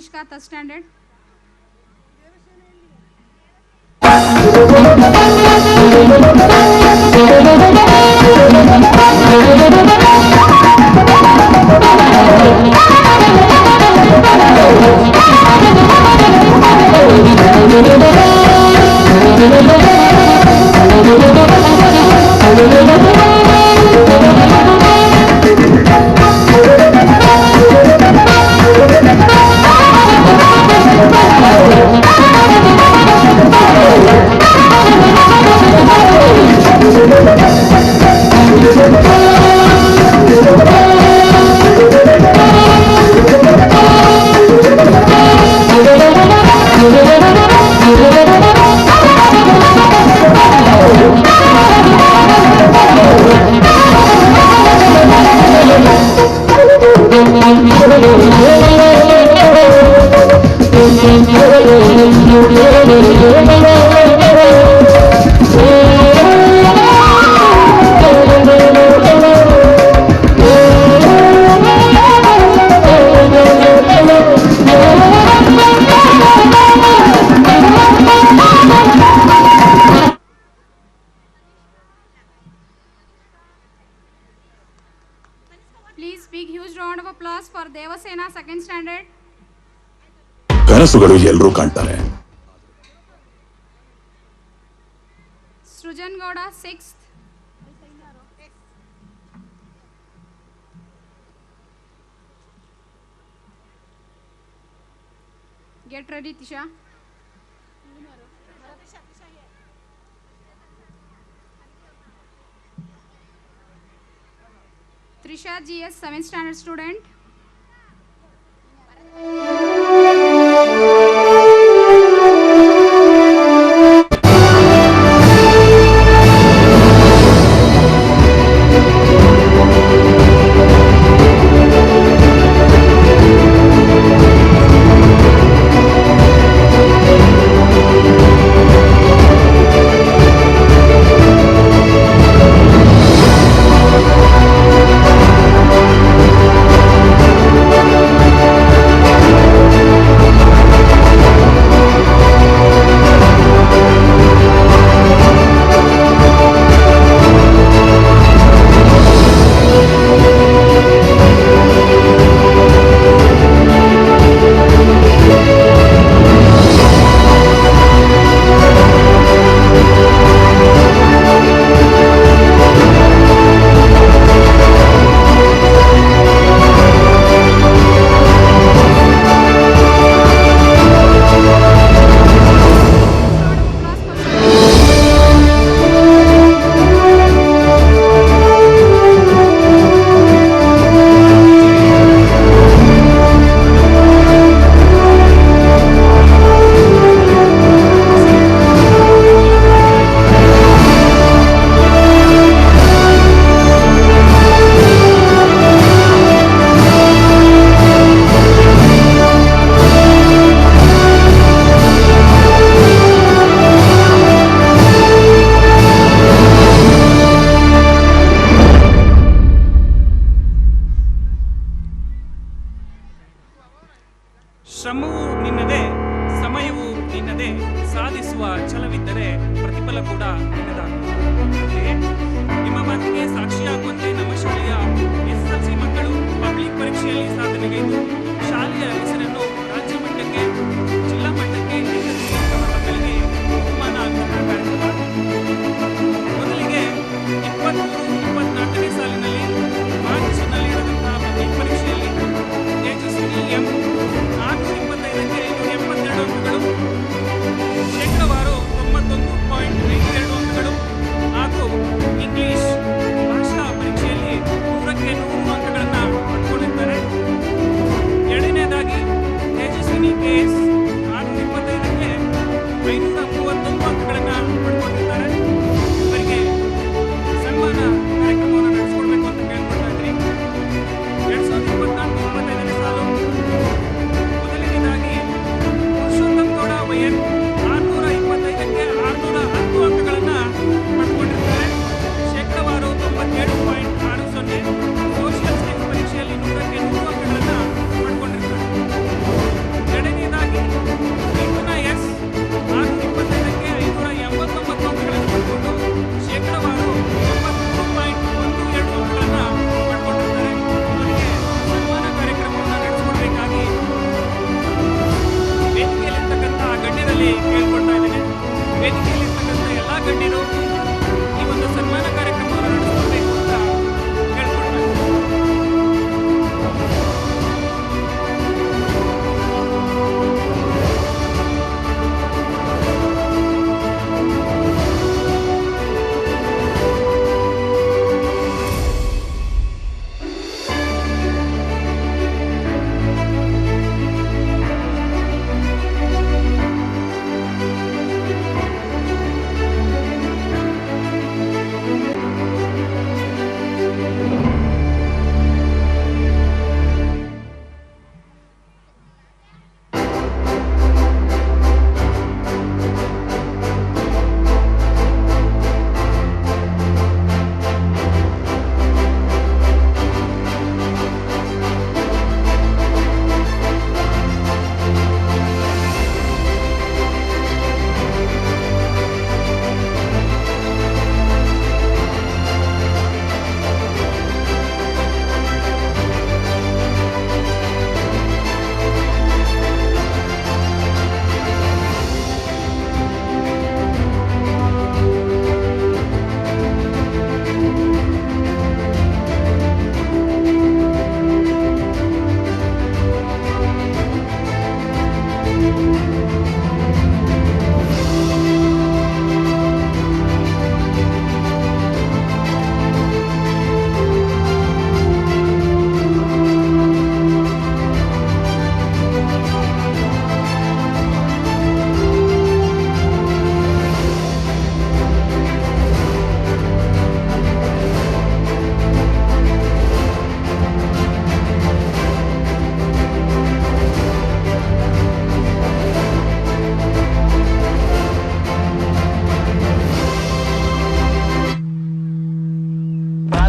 Kanishka, third standard. Please big huge round of applause for Devasena, second standard. ಕನಸುಗಳು ಎಲ್ಲರೂ ಕಾಣ್ತಾರೆ. Srujan Gowda, sixth. Get ready, Tisha. Trisha GS, 7th standard student.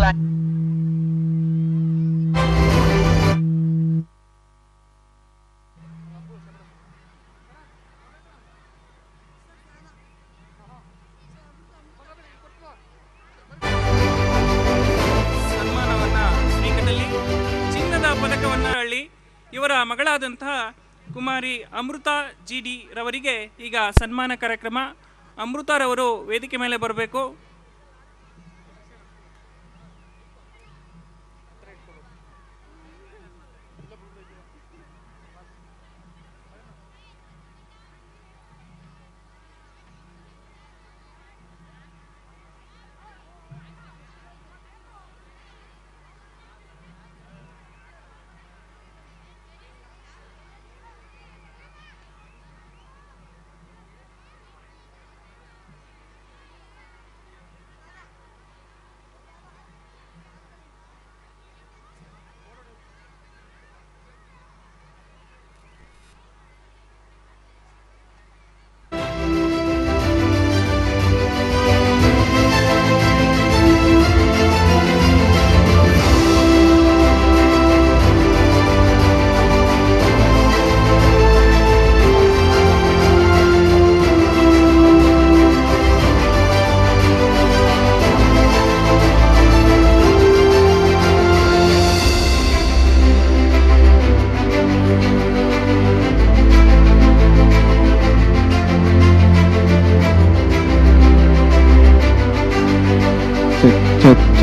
ಸನ್ಮಾನವನ್ನು ಸ್ವೀಕರಿಸಲಿ. ಚಿನ್ನದ ಪದಕವನ್ನು ಹಳ್ಳಿ ಇವರ ಮಗಳಾದಂತಹ ಕುಮಾರಿ Amrita GD ರವರಿಗೆ ಈಗ ಸನ್ಮಾನ ಕಾರ್ಯಕ್ರಮ. ಅಮೃತಾರವರು ವೇದಿಕೆ ಮೇಲೆ ಬರಬೇಕು.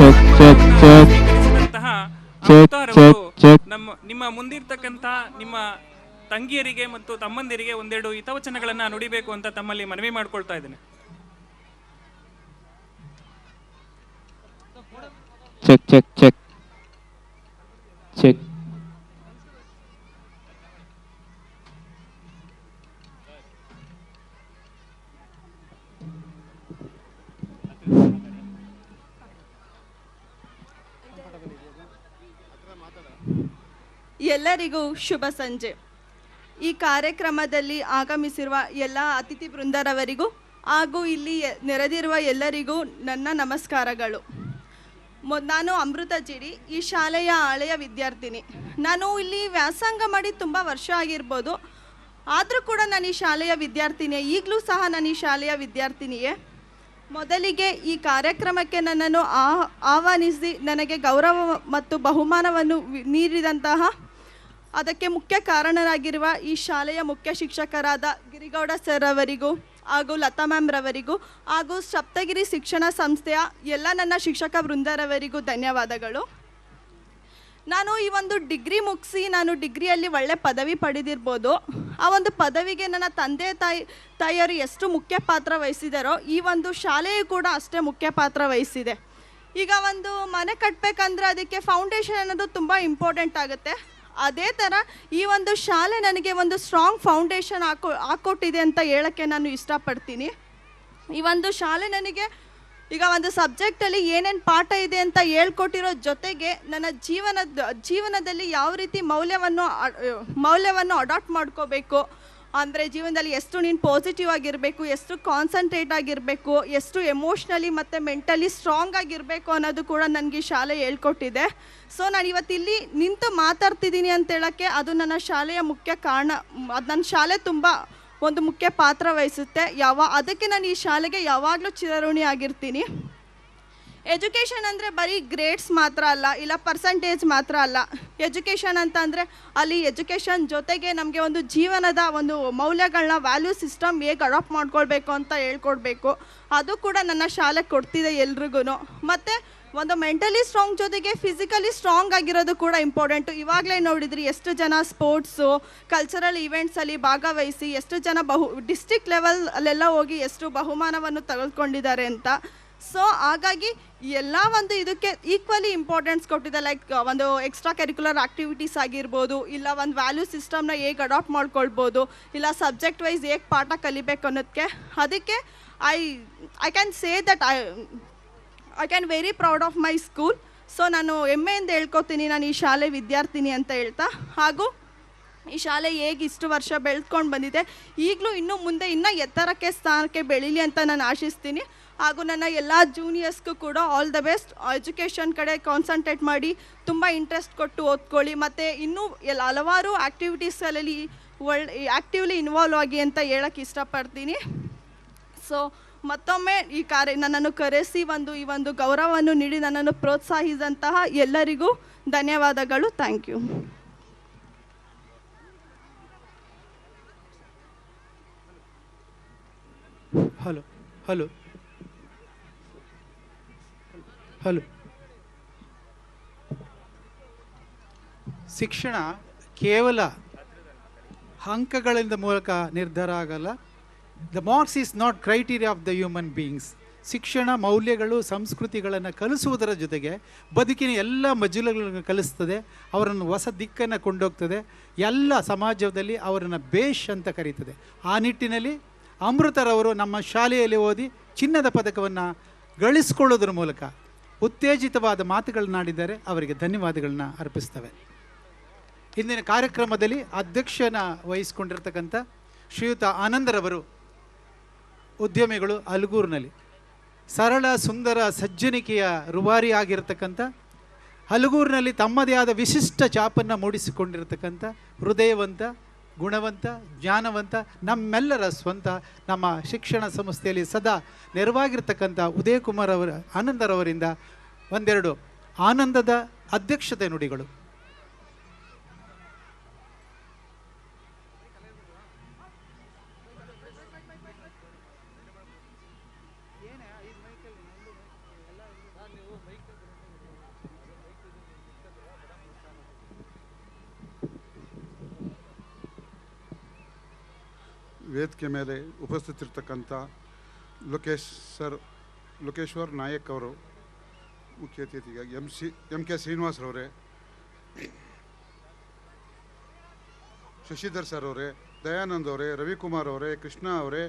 ಸ್ವೀಕರಿಸಿದಂತಹ ಅಮೃತಾರವರು ನಿಮ್ಮ ಮುಂದಿರ್ತಕ್ಕಂಥ ನಿಮ್ಮ ತಂಗಿಯರಿಗೆ ಮತ್ತು ತಮ್ಮಂದಿರಿಗೆ ಒಂದೆರಡು ಹಿತವಚನಗಳನ್ನ ನುಡಿಬೇಕು ಅಂತ ತಮ್ಮಲ್ಲಿ ಮನವಿ ಮಾಡ್ಕೊಳ್ತಾ ಇದ್ದೇನೆ. Check check check check. ಎಲ್ಲರಿಗೂ ಶುಭ ಸಂಜೆ. ಈ ಕಾರ್ಯಕ್ರಮದಲ್ಲಿ ಆಗಮಿಸಿರುವ ಎಲ್ಲ ಅತಿಥಿ ಬೃಂದರವರಿಗೂ ಹಾಗೂ ಇಲ್ಲಿ ನೆರೆದಿರುವ ಎಲ್ಲರಿಗೂ ನನ್ನ ನಮಸ್ಕಾರಗಳು. ನಾನು ಅಮೃತ GD, ಈ ಶಾಲೆಯ ಹಳೆಯ ವಿದ್ಯಾರ್ಥಿನಿ. ನಾನು ಇಲ್ಲಿ ವ್ಯಾಸಂಗ ಮಾಡಿ ತುಂಬ ವರ್ಷ ಆಗಿರ್ಬೋದು, ಆದರೂ ಕೂಡ ನಾನು ಈ ಶಾಲೆಯ ವಿದ್ಯಾರ್ಥಿನಿಯೇ. ಈಗಲೂ ಸಹ ನಾನು ಈ ಶಾಲೆಯ ವಿದ್ಯಾರ್ಥಿನಿಯೇ. ಮೊದಲಿಗೆ ಈ ಕಾರ್ಯಕ್ರಮಕ್ಕೆ ನನ್ನನ್ನು ಆಹ್ವಾನಿಸಿ ನನಗೆ ಗೌರವ ಮತ್ತು ಬಹುಮಾನವನ್ನು ನೀಡಿದಂತಹ ಅದಕ್ಕೆ ಮುಖ್ಯ ಕಾರಣರಾಗಿರುವ ಈ ಶಾಲೆಯ ಮುಖ್ಯ ಶಿಕ್ಷಕರಾದ ಗಿರಿಗೌಡ ಸರ್ ಅವರಿಗೂ ಹಾಗೂ ಲತಾ ಮ್ಯಾಮ್ ರವರಿಗೂ ಹಾಗೂ ಸಪ್ತಗಿರಿ ಶಿಕ್ಷಣ ಸಂಸ್ಥೆಯ ಎಲ್ಲ ನನ್ನ ಶಿಕ್ಷಕ ವೃಂದರವರಿಗೂ ಧನ್ಯವಾದಗಳು. ನಾನು ಈ ಒಂದು ಡಿಗ್ರಿ ಮುಗಿಸಿ ನಾನು ಡಿಗ್ರಿಯಲ್ಲಿ ಒಳ್ಳೆ ಪದವಿ ಪಡೆದಿರ್ಬೋದು. ಆ ಒಂದು ಪದವಿಗೆ ನನ್ನ ತಂದೆ ತಾಯಿಯರು ಎಷ್ಟು ಮುಖ್ಯ ಪಾತ್ರ ವಹಿಸಿದಾರೋ ಈ ಒಂದು ಶಾಲೆಯು ಕೂಡ ಅಷ್ಟೇ ಮುಖ್ಯ ಪಾತ್ರ ವಹಿಸಿದೆ. ಈಗ ಒಂದು ಮನೆ ಕಟ್ಟಬೇಕಂದ್ರೆ ಅದಕ್ಕೆ ಫೌಂಡೇಶನ್ ಅನ್ನೋದು ತುಂಬ ಇಂಪಾರ್ಟೆಂಟ್ ಆಗುತ್ತೆ. ಅದೇ ಥರ ಈ ಒಂದು ಶಾಲೆ ನನಗೆ ಒಂದು ಸ್ಟ್ರಾಂಗ್ ಫೌಂಡೇಶನ್ ಹಾಕ್ಕೊಟ್ಟಿದೆ ಅಂತ ಹೇಳೋಕ್ಕೆ ನಾನು ಇಷ್ಟಪಡ್ತೀನಿ. ಈ ಒಂದು ಶಾಲೆ ನನಗೆ ಈಗ ಒಂದು ಸಬ್ಜೆಕ್ಟಲ್ಲಿ ಏನೇನು ಪಾಠ ಇದೆ ಅಂತ ಹೇಳ್ಕೊಟ್ಟಿರೋ ಜೊತೆಗೆ ನನ್ನ ಜೀವನದಲ್ಲಿ ಯಾವ ರೀತಿ ಮೌಲ್ಯವನ್ನು ಅಡಾಪ್ಟ್ ಮಾಡ್ಕೋಬೇಕು, ಅಂದರೆ ಜೀವನದಲ್ಲಿ ಎಷ್ಟು ನೀನು ಪಾಸಿಟಿವ್ ಆಗಿರಬೇಕು, ಎಷ್ಟು ಕಾನ್ಸಂಟ್ರೇಟ್ ಆಗಿರಬೇಕು, ಎಷ್ಟು ಎಮೋಷ್ನಲಿ ಮತ್ತು ಮೆಂಟಲಿ ಸ್ಟ್ರಾಂಗ್ ಆಗಿರಬೇಕು ಅನ್ನೋದು ಕೂಡ ನನಗೆ ಈ ಶಾಲೆ ಹೇಳ್ಕೊಟ್ಟಿದೆ. ಸೊ ನಾನು ಇವತ್ತಿಲ್ಲಿ ನಿಂತು ಮಾತಾಡ್ತಿದ್ದೀನಿ ಅಂತ ಹೇಳೋಕ್ಕೆ ಅದು ನನ್ನ ಶಾಲೆಯ ಮುಖ್ಯ ಕಾರಣ. ಅದು ನನ್ನ ಶಾಲೆ ತುಂಬ ಒಂದು ಮುಖ್ಯ ಪಾತ್ರ ವಹಿಸುತ್ತೆ. ಅದಕ್ಕೆ ನಾನು ಈ ಶಾಲೆಗೆ ಯಾವಾಗಲೂ ಚಿರಋಣಿ ಆಗಿರ್ತೀನಿ. ಎಜುಕೇಷನ್ ಅಂದರೆ ಬರೀ ಗ್ರೇಡ್ಸ್ ಮಾತ್ರ ಅಲ್ಲ, ಇಲ್ಲ ಪರ್ಸಂಟೇಜ್ ಮಾತ್ರ ಅಲ್ಲ. ಎಜುಕೇಷನ್ ಅಂತ ಅಂದರೆ ಅಲ್ಲಿ ಎಜುಕೇಷನ್ ಜೊತೆಗೆ ನಮಗೆ ಒಂದು ಜೀವನದ ಒಂದು ಮೌಲ್ಯಗಳನ್ನ, ವ್ಯಾಲ್ಯೂ ಸಿಸ್ಟಮ್ ಹೇಗೆ ಅಡಾಪ್ಟ್ ಮಾಡ್ಕೊಳ್ಬೇಕು ಅಂತ ಹೇಳ್ಕೊಡ್ಬೇಕು. ಅದು ಕೂಡ ನನ್ನ ಶಾಲೆ ಕೊಡ್ತಿದೆ ಎಲ್ರಿಗೂ. ಮತ್ತು ಒಂದು ಮೆಂಟಲಿ ಸ್ಟ್ರಾಂಗ್ ಜೊತೆಗೆ ಫಿಸಿಕಲಿ ಸ್ಟ್ರಾಂಗ್ ಆಗಿರೋದು ಕೂಡ ಇಂಪಾರ್ಟೆಂಟು. ಇವಾಗಲೇ ನೋಡಿದ್ರಿ ಎಷ್ಟು ಜನ ಸ್ಪೋರ್ಟ್ಸು, ಕಲ್ಚರಲ್ ಈವೆಂಟ್ಸಲ್ಲಿ ಭಾಗವಹಿಸಿ ಎಷ್ಟು ಜನ ಡಿಸ್ಟ್ರಿಕ್ಟ್ ಲೆವೆಲ್ ಅಲ್ಲೆಲ್ಲ ಹೋಗಿ ಎಷ್ಟು ಬಹುಮಾನವನ್ನು ತೆಗೆದುಕೊಂಡಿದ್ದಾರೆ ಅಂತ. ಸೊ ಹಾಗಾಗಿ ಎಲ್ಲ ಒಂದು ಇದಕ್ಕೆ ಈಕ್ವಲಿ ಇಂಪಾರ್ಟೆನ್ಸ್ ಕೊಟ್ಟಿದೆ. ಲೈಕ್ ಒಂದು ಎಕ್ಸ್ಟ್ರಾ ಕರಿಕ್ಯುಲರ್ ಆ್ಯಕ್ಟಿವಿಟೀಸ್ ಆಗಿರ್ಬೋದು, ಇಲ್ಲ ಒಂದು ವ್ಯಾಲ್ಯೂ ಸಿಸ್ಟಮ್ನ ಹೇಗೆ ಅಡಾಪ್ಟ್ ಮಾಡ್ಕೊಳ್ಬೋದು, ಇಲ್ಲ ಸಬ್ಜೆಕ್ಟ್ ವೈಸ್ ಹೇಗೆ ಪಾಠ ಕಲಿಬೇಕು ಅನ್ನೋದಕ್ಕೆ. ಅದಕ್ಕೆ I can say that I can very proud of my school. So ನಾನು ಹೆಮ್ಮೆಯಿಂದ ಹೇಳ್ಕೊತೀನಿ ನಾನು ಈ ಶಾಲೆ ವಿದ್ಯಾರ್ಥಿನಿ ಅಂತ ಹೇಳ್ತಾ. ಹಾಗೂ ಈ ಶಾಲೆ ಹೇಗೆ ಇಷ್ಟು ವರ್ಷ ಬೆಳೆದ್ಕೊಂಡು ಬಂದಿದೆ, ಈಗಲೂ ಇನ್ನೂ ಮುಂದೆ ಇನ್ನೂ ಎತ್ತರಕ್ಕೆ ಸ್ಥಾನಕ್ಕೆ ಬೆಳೀಲಿ ಅಂತ ನಾನು ಆಶಿಸ್ತೀನಿ. ಹಾಗೂ ನನ್ನ ಎಲ್ಲ ಜೂನಿಯರ್ಸ್ಗೂ ಕೂಡ ಆಲ್ ದ ಬೆಸ್ಟ್. ಎಜುಕೇಷನ್ ಕಡೆ ಕಾನ್ಸಂಟ್ರೇಟ್ ಮಾಡಿ ತುಂಬ ಇಂಟ್ರೆಸ್ಟ್ ಕೊಟ್ಟು ಓದ್ಕೊಳ್ಳಿ, ಮತ್ತು ಇನ್ನೂ ಹಲವಾರು ಆ್ಯಕ್ಟಿವಿಟೀಸಲ್ಲಿ ಆ್ಯಕ್ಟಿವ್ಲಿ ಇನ್ವಾಲ್ವ್ ಆಗಿ ಅಂತ ಹೇಳೋಕ್ಕೆ ಇಷ್ಟಪಡ್ತೀನಿ. ಸೊ ಮತ್ತೊಮ್ಮೆ ನನ್ನನ್ನು ಕರೆಸಿ ಈ ಒಂದು ಗೌರವವನ್ನು ನೀಡಿ ನನ್ನನ್ನು ಪ್ರೋತ್ಸಾಹಿಸಿದಂತಹ ಎಲ್ಲರಿಗೂ ಧನ್ಯವಾದಗಳು. Thank you. Hello hello hello ಶಿಕ್ಷಣ ಕೇವಲ ಅಂಕಗಳಿಂದ ಮೂಲಕ ನಿರ್ಧಾರ ಆಗಲ್ಲ. The marks is not criteria of the human beings. ಶಿಕ್ಷಣ ಮೌಲ್ಯಗಳು, ಸಂಸ್ಕೃತಿಗಳನ್ನು ಕಲಿಸುವುದರ ಜೊತೆಗೆ ಬದುಕಿನ ಎಲ್ಲ ಮಜಲುಗಳನ್ನು ಕಲಿಸ್ತದೆ, ಅವರನ್ನು ಹೊಸ ದಿಕ್ಕನ್ನು ಕೊಂಡೋಗ್ತದೆ, ಎಲ್ಲ ಸಮಾಜದಲ್ಲಿ ಅವರನ್ನು ಬೇಷ್ ಅಂತ ಕರೀತದೆ. ಆ ನಿಟ್ಟಿನಲ್ಲಿ ಅಮೃತರವರು ನಮ್ಮ ಶಾಲೆಯಲ್ಲಿ ಓದಿ ಚಿನ್ನದ ಪದಕವನ್ನು ಗಳಿಸ್ಕೊಳ್ಳೋದ್ರ ಮೂಲಕ ಉತ್ತೇಜಿತವಾದ ಮಾತುಗಳನ್ನಾಡಿದ್ದಾರೆ. ಅವರಿಗೆ ಧನ್ಯವಾದಗಳನ್ನ ಅರ್ಪಿಸ್ತವೆ. ಇಂದಿನ ಕಾರ್ಯಕ್ರಮದಲ್ಲಿ ಅಧ್ಯಕ್ಷನ ವಹಿಸ್ಕೊಂಡಿರ್ತಕ್ಕಂಥ ಶ್ರೀಯುತ ಆನಂದರವರು ಉದ್ಯಮಿಗಳು, ಹಲಗೂರಿನಲ್ಲಿ ಸರಳ ಸುಂದರ ಸಜ್ಜನಿಕೆಯ ರೂವಾರಿ ಆಗಿರತಕ್ಕಂಥ, ಹಲಗೂರಿನಲ್ಲಿ ತಮ್ಮದೇ ಆದ ವಿಶಿಷ್ಟ ಛಾಪನ್ನು ಮೂಡಿಸಿಕೊಂಡಿರತಕ್ಕಂಥ ಹೃದಯವಂತ, ಗುಣವಂತ, ಜ್ಞಾನವಂತ, ನಮ್ಮೆಲ್ಲರ ಸ್ವಂತ, ನಮ್ಮ ಶಿಕ್ಷಣ ಸಂಸ್ಥೆಯಲ್ಲಿ ಸದಾ ನೆರವಾಗಿರ್ತಕ್ಕಂಥ ಉದಯಕುಮಾರ್ ಆನಂದರವರಿಂದ ಒಂದೆರಡು ಆನಂದದ ಅಧ್ಯಕ್ಷತೆ ನುಡಿಗಳು. ವೇದಿಕೆ ಮೇಲೆ ಉಪಸ್ಥಿತಿರ್ತಕ್ಕಂಥ ಲೋಕೇಶ್ವರ್ ನಾಯಕ್ ಅವರು, ಮುಖ್ಯ ಅತಿಥಿಯಾಗಿ ಎಂ ಕೆ ಶ್ರೀನಿವಾಸರವರೇ, ಶಶಿಧರ್ ಸರ್ ಅವರೇ, ದಯಾನಂದ್ ಅವರೇ, ರವಿಕುಮಾರ್ ಅವರೇ, ಕೃಷ್ಣ ಅವರೇ,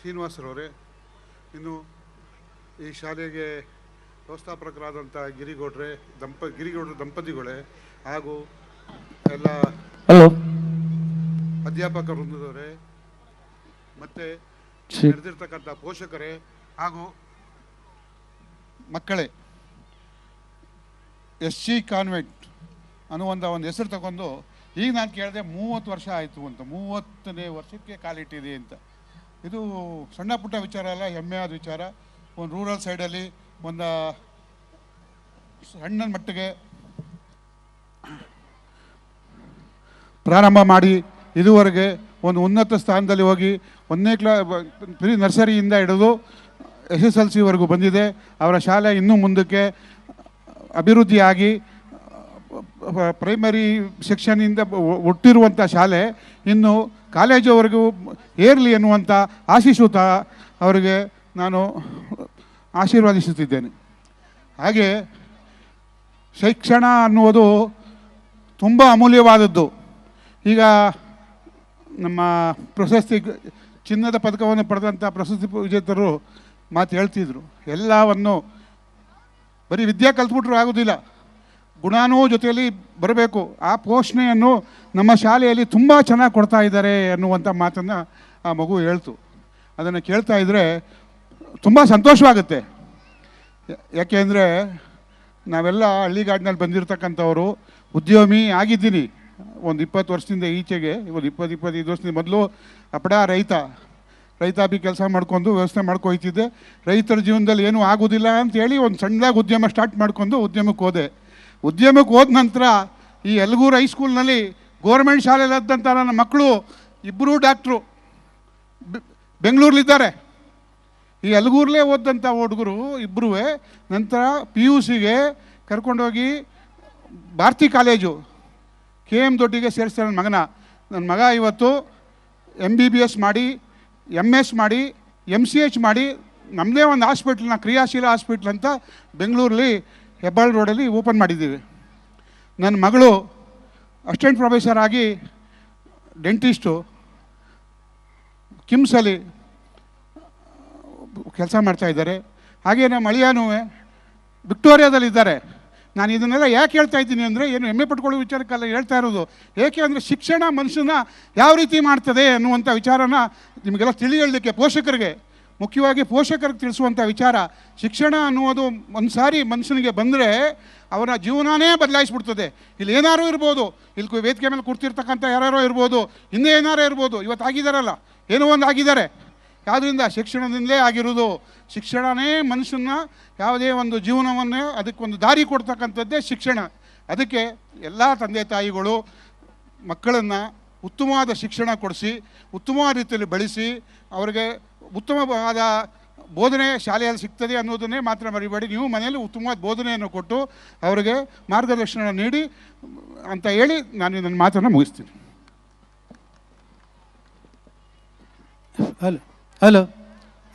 ಶ್ರೀನಿವಾಸರವರೇ, ಇನ್ನು ಈ ಶಾಲೆಗೆ ವ್ಯವಸ್ಥಾಪಕರಾದಂಥ ಗಿರಿಗೌಡ್ರ ದಂಪತಿಗಳೇ ಹಾಗೂ ಎಲ್ಲ ಅಧ್ಯಾಪಕ ವೃಂದದವರೇ, ಮತ್ತು ನಡೆದಿರ್ತಕ್ಕಂಥ ಪೋಷಕರೇ ಹಾಗೂ ಮಕ್ಕಳೇ, SC ಕಾನ್ವೆಂಟ್ ಅನ್ನುವಂಥ ಒಂದು ಹೆಸರು ತಗೊಂಡು ಈಗ ನಾನು ಕೇಳಿದೆ 30 ವರ್ಷ ಆಯಿತು ಅಂತ. 30ನೇ ವರ್ಷಕ್ಕೆ ಕಾಲಿಟ್ಟಿದೆ ಅಂತ. ಇದು ಸಣ್ಣ ಪುಟ್ಟ ವಿಚಾರ ಅಲ್ಲ, ಹೆಮ್ಮೆಯಾದ ವಿಚಾರ. ಒಂದು ರೂರಲ್ ಸೈಡಲ್ಲಿ ಒಂದು ಸಣ್ಣ ಮಟ್ಟಿಗೆ ಪ್ರಾರಂಭ ಮಾಡಿ ಇದುವರೆಗೆ ಒಂದು ಉನ್ನತ ಸ್ಥಾನದಲ್ಲಿ ಹೋಗಿ 1ನೇ ಪ್ರಿ ನರ್ಸರಿಯಿಂದ ಹಿಡಿದು SSLCವರೆಗೂ ಬಂದಿದೆ. ಅವರ ಶಾಲೆ ಇನ್ನೂ ಮುಂದಕ್ಕೆ ಅಭಿವೃದ್ಧಿಯಾಗಿ ಪ್ರೈಮರಿ ಸೆಕ್ಷನ್ನಿಂದ ಹುಟ್ಟಿರುವಂಥ ಶಾಲೆ ಇನ್ನು ಕಾಲೇಜುವರೆಗೂ ಏರಲಿ ಎನ್ನುವಂಥ ಆಶಿಸುತ್ತಾ ಅವರಿಗೆ ನಾನು ಆಶೀರ್ವಾದಿಸುತ್ತಿದ್ದೇನೆ. ಹಾಗೆ ಶಿಕ್ಷಣ ಅನ್ನುವುದು ತುಂಬ ಅಮೂಲ್ಯವಾದದ್ದು. ಈಗ ನಮ್ಮ ಪ್ರಶಸ್ತಿ ಚಿನ್ನದ ಪದಕವನ್ನು ಪಡೆದಂಥ ಪ್ರಶಸ್ತಿ ವಿಜೇತರು ಮಾತು ಹೇಳ್ತಿದ್ರು, ಎಲ್ಲವನ್ನು ಬರೀ ವಿದ್ಯೆ ಕಲ್ತ್ಬಿಟ್ರೂ ಆಗೋದಿಲ್ಲ, ಗುಣನೂ ಜೊತೆಯಲ್ಲಿ ಬರಬೇಕು. ಆ ಪೋಷಣೆಯನ್ನು ನಮ್ಮ ಶಾಲೆಯಲ್ಲಿ ತುಂಬ ಚೆನ್ನಾಗಿ ಕೊಡ್ತಾ ಇದ್ದಾರೆ ಅನ್ನುವಂಥ ಮಾತನ್ನು ಆ ಮಗು ಹೇಳ್ತು. ಅದನ್ನು ಕೇಳ್ತಾ ಇದ್ದರೆ ತುಂಬ ಸಂತೋಷವಾಗುತ್ತೆ. ಯಾಕೆಂದರೆ ನಾವೆಲ್ಲ ಹಳ್ಳಿಗಾಡಿನಲ್ಲಿ ಬಂದಿರತಕ್ಕಂಥವರು, ಉದ್ಯಮಿ ಆಗಿದ್ದೀನಿ ಒಂದು 20 ವರ್ಷದಿಂದ ಈಚೆಗೆ. ಒಂದು 20-25 ವರ್ಷದಿಂದ ಮೊದಲು ಅಪಡ ರೈತಾಪಿ ಕೆಲಸ ಮಾಡ್ಕೊಂಡು ವ್ಯವಸ್ಥೆ ಮಾಡ್ಕೊಯ್ತಿದ್ದೆ. ರೈತರ ಜೀವನದಲ್ಲಿ ಏನೂ ಆಗೋದಿಲ್ಲ ಅಂತೇಳಿ ಒಂದು ಸಣ್ಣದಾಗಿ ಉದ್ಯಮ ಸ್ಟಾರ್ಟ್ ಮಾಡ್ಕೊಂಡು ಉದ್ಯಮಕ್ಕೆ ಹೋದೆ. ಉದ್ಯಮಕ್ಕೆ ಹೋದ ನಂತರ ಈ ಯಲಗೂರು ಹೈಸ್ಕೂಲ್ನಲ್ಲಿ ಗೋರ್ಮೆಂಟ್ ಶಾಲೆಯಲ್ಲಿದ್ದಂಥ ನನ್ನ ಮಕ್ಕಳು ಇಬ್ಬರೂ ಡಾಕ್ಟ್ರು ಬೆಂಗಳೂರಲ್ಲಿದ್ದಾರೆ. ಈ ಯಲಗೂರಲ್ಲೇ ಓದಂಥ ಹುಡುಗರು ಇಬ್ಬರೂ ನಂತರ PUCಗೆ ಕರ್ಕೊಂಡೋಗಿ ಭಾರತಿ ಕಾಲೇಜು KM ದೊಡ್ಡಿಗೆ ಸೇರಿಸ್ತಾರೆ ನನ್ನ ಮಗ ಇವತ್ತು MBBS ಮಾಡಿ, MS ಮಾಡಿ, MCH ಮಾಡಿ ನಮ್ಮದೇ ಒಂದು ಹಾಸ್ಪಿಟ್ಲನ್ನ, ಕ್ರಿಯಾಶೀಲ ಹಾಸ್ಪಿಟ್ಲ್ ಅಂತ ಬೆಂಗಳೂರಲ್ಲಿ ಹೆಬ್ಬಾಳ್ ರೋಡಲ್ಲಿ ಓಪನ್ ಮಾಡಿದ್ದೀವಿ. ನನ್ನ ಮಗಳು ಅಸಿಸ್ಟೆಂಟ್ ಪ್ರೊಫೆಸರ್ ಆಗಿ ಡೆಂಟಿಸ್ಟು ಕಿಮ್ಸಲ್ಲಿ ಕೆಲಸ ಮಾಡ್ತಾಯಿದ್ದಾರೆ. ಹಾಗೆ ನಮ್ಮ ಅಳಿಯಾನೂ ವಿಕ್ಟೋರಿಯಾದಲ್ಲಿದ್ದಾರೆ. ನಾನು ಇದನ್ನೆಲ್ಲ ಯಾಕೆ ಹೇಳ್ತಾ ಇದ್ದೀನಿ ಅಂದರೆ, ಏನು ಹೆಮ್ಮೆ ಪಟ್ಕೊಳ್ಳೋ ವಿಚಾರಕ್ಕೆಲ್ಲ ಹೇಳ್ತಾ ಇರೋದು. ಏಕೆ ಅಂದರೆ ಶಿಕ್ಷಣ ಮನುಷ್ಯನ ಯಾವ ರೀತಿ ಮಾಡ್ತದೆ ಅನ್ನುವಂಥ ವಿಚಾರನ ನಿಮಗೆಲ್ಲ ತಿಳಿಯಲಿಕ್ಕೆ, ಪೋಷಕರಿಗೆ ಮುಖ್ಯವಾಗಿ ಪೋಷಕರಿಗೆ ತಿಳಿಸುವಂಥ ವಿಚಾರ, ಶಿಕ್ಷಣ ಅನ್ನುವುದು ಒಂದು ಸಾರಿ ಮನುಷ್ಯನಿಗೆ ಬಂದರೆ ಅವನ ಜೀವನನೇ ಬದಲಾಯಿಸ್ಬಿಡ್ತದೆ. ಇಲ್ಲಿ ಏನಾರು ಇರ್ಬೋದು, ಇಲ್ಲಿ ವೇದಿಕೆ ಮೇಲೆ ಕೂರ್ತಿರ್ತಕ್ಕಂಥ ಯಾರ್ಯಾರೋ ಇರ್ಬೋದು, ಹಿಂದೆ ಏನಾರೋ ಇರ್ಬೋದು, ಇವತ್ತು ಆಗಿದ್ದಾರಲ್ಲ, ಏನೋ ಒಂದು ಆಗಿದ್ದಾರೆ. ಯಾವುದರಿಂದ? ಶಿಕ್ಷಣದಿಂದಲೇ ಆಗಿರೋದು. ಶಿಕ್ಷಣನೇ ಮನುಷ್ಯನ ಯಾವುದೇ ಒಂದು ಜೀವನವನ್ನು ಅದಕ್ಕೊಂದು ದಾರಿ ಕೊಡ್ತಕ್ಕಂಥದ್ದೇ ಶಿಕ್ಷಣ. ಅದಕ್ಕೆ ಎಲ್ಲ ತಂದೆ ತಾಯಿಗಳು ಮಕ್ಕಳನ್ನು ಉತ್ತಮವಾದ ಶಿಕ್ಷಣ ಕೊಡಿಸಿ, ಉತ್ತಮವಾದ ರೀತಿಯಲ್ಲಿ ಬೆಳೆಸಿ, ಅವರಿಗೆ ಉತ್ತಮವಾದ ಬೋಧನೆ ಶಾಲೆಯಲ್ಲಿ ಸಿಗ್ತದೆ ಅನ್ನೋದನ್ನೇ ಮಾತ್ರ ಮರಿಬೇಡಿ. ನೀವು ಮನೆಯಲ್ಲಿ ಉತ್ತಮವಾದ ಬೋಧನೆಯನ್ನು ಕೊಟ್ಟು ಅವರಿಗೆ ಮಾರ್ಗದರ್ಶನ ನೀಡಿ ಅಂತ ಹೇಳಿ ನಾನು ನನ್ನ ಮಾತನ್ನು ಮುಗಿಸ್ತೀನಿ. Hello.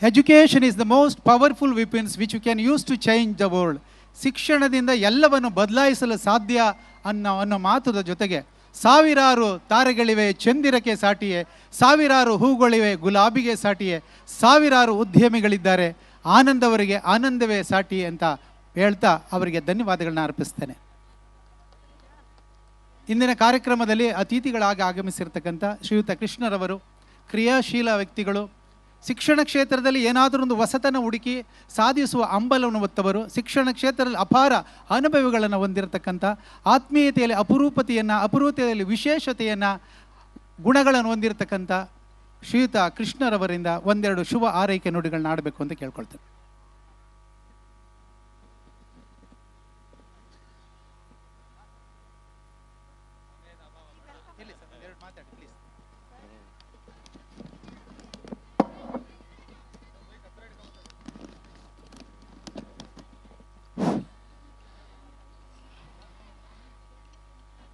Education is the most powerful weapons which you can use to change the world. ಶಿಕ್ಷಣದಿಂದ ಎಲ್ಲವನ್ನು ಬದಲಾಯಿಸಲು ಸಾಧ್ಯ ಅನ್ನೋ ಮಾತುದ ಜೊತೆಗೆ ಸಾವಿರಾರು ತಾರೆಗಳಿವೆ ಚಂದಿರಕ್ಕೆ ಸಾಟಿಯೇ, ಸಾವಿರಾರು ಹೂಗಳಿವೆ ಗುಲಾಬಿಗೆ ಸಾಟಿಯೇ, ಸಾವಿರಾರು ಉದ್ಯಮಿಗಳಿದ್ದಾರೆ, ಆನಂದವರಿಗೆ ಆನಂದವೇ ಸಾಟಿ ಅಂತ ಹೇಳ್ತಾ ಅವರಿಗೆ ಧನ್ಯವಾದಗಳನ್ನ ಅರ್ಪಿಸ್ತೇನೆ. ಇಂದಿನ ಕಾರ್ಯಕ್ರಮದಲ್ಲಿ ಅತಿಥಿಗಳಾಗಿ ಆಗಮಿಸಿರ್ತಕ್ಕಂಥ ಶ್ರೀಯುತ ಕೃಷ್ಣರವರು ಕ್ರಿಯಾಶೀಲ ವ್ಯಕ್ತಿಗಳು, ಶಿಕ್ಷಣ ಕ್ಷೇತ್ರದಲ್ಲಿ ಏನಾದರೂ ಒಂದು ಹೊಸತನ ಹುಡುಕಿ ಸಾಧಿಸುವ ಹಂಬಲವನ್ನು ಹೊತ್ತವರು, ಶಿಕ್ಷಣ ಕ್ಷೇತ್ರದಲ್ಲಿ ಅಪಾರ ಅನುಭವಗಳನ್ನು ಹೊಂದಿರತಕ್ಕಂಥ, ಆತ್ಮೀಯತೆಯಲ್ಲಿ ಅಪರೂಪತೆಯಲ್ಲಿ ವಿಶೇಷತೆಯನ್ನು ಗುಣಗಳನ್ನು ಹೊಂದಿರತಕ್ಕಂಥ ಶ್ರೀಯುತ ಕೃಷ್ಣರವರಿಂದ ಒಂದೆರಡು ಶುಭ ಆರೈಕೆ ನುಡಿಗಳನ್ನ ಆಡಬೇಕು ಅಂತ ಕೇಳ್ಕೊಳ್ತೇನೆ.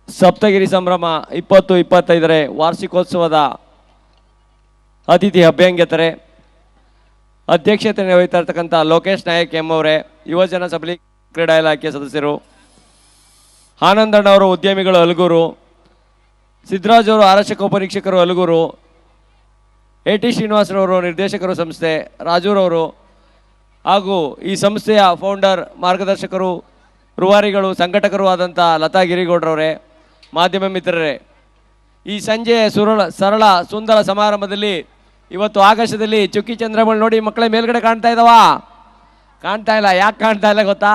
ಸಪ್ತಗಿರಿ ಸಂಭ್ರಮ 2025 ವಾರ್ಷಿಕೋತ್ಸವದ ಅತಿಥಿ ಅಭ್ಯಂಗತರೆ, ಅಧ್ಯಕ್ಷತೆ ವಹಿಸ್ತಾ ಇರ್ತಕ್ಕಂಥ ಲೋಕೇಶ್ ನಾಯಕ್ ಎಂಬವರೇ, ಯುವಜನ ಸಬಲಿ ಕ್ರೀಡಾ ಇಲಾಖೆ ಸದಸ್ಯರು, ಆನಂದಣ್ಣವರು ಉದ್ಯಮಿಗಳು ಅಲಗೂರು, ಸಿದ್ದರಾಜ್ ಅವರು ಆರಕ್ಷಕ ಉಪರೀಕ್ಷಕರು ಅಲಗೂರು, AT ಶ್ರೀನಿವಾಸರವರು ನಿರ್ದೇಶಕರು ಸಂಸ್ಥೆ ರಾಜೂರವರು, ಹಾಗೂ ಈ ಸಂಸ್ಥೆಯ ಫೌಂಡರ್ ಮಾರ್ಗದರ್ಶಕರು ರೂವಾರಿಗಳು ಸಂಘಟಕರು ಆದಂಥ ಲತಾ ಗಿರಿಗೌಡರವರೇ, ಮಾಧ್ಯಮ ಮಿತ್ರರೇ, ಈ ಸಂಜೆಯ ಸರಳ ಸುಂದರ ಸಮಾರಂಭದಲ್ಲಿ ಇವತ್ತು ಆಕಾಶದಲ್ಲಿ ಚುಕ್ಕಿ ಚಂದ್ರಮಣಿ ನೋಡಿ ಮಕ್ಕಳೇ ಮೇಲ್ಗಡೆ ಕಾಣ್ತಾ ಇದ್ದಾವ? ಕಾಣ್ತಾ ಇಲ್ಲ. ಯಾಕೆ ಕಾಣ್ತಾ ಇಲ್ಲ ಗೊತ್ತಾ?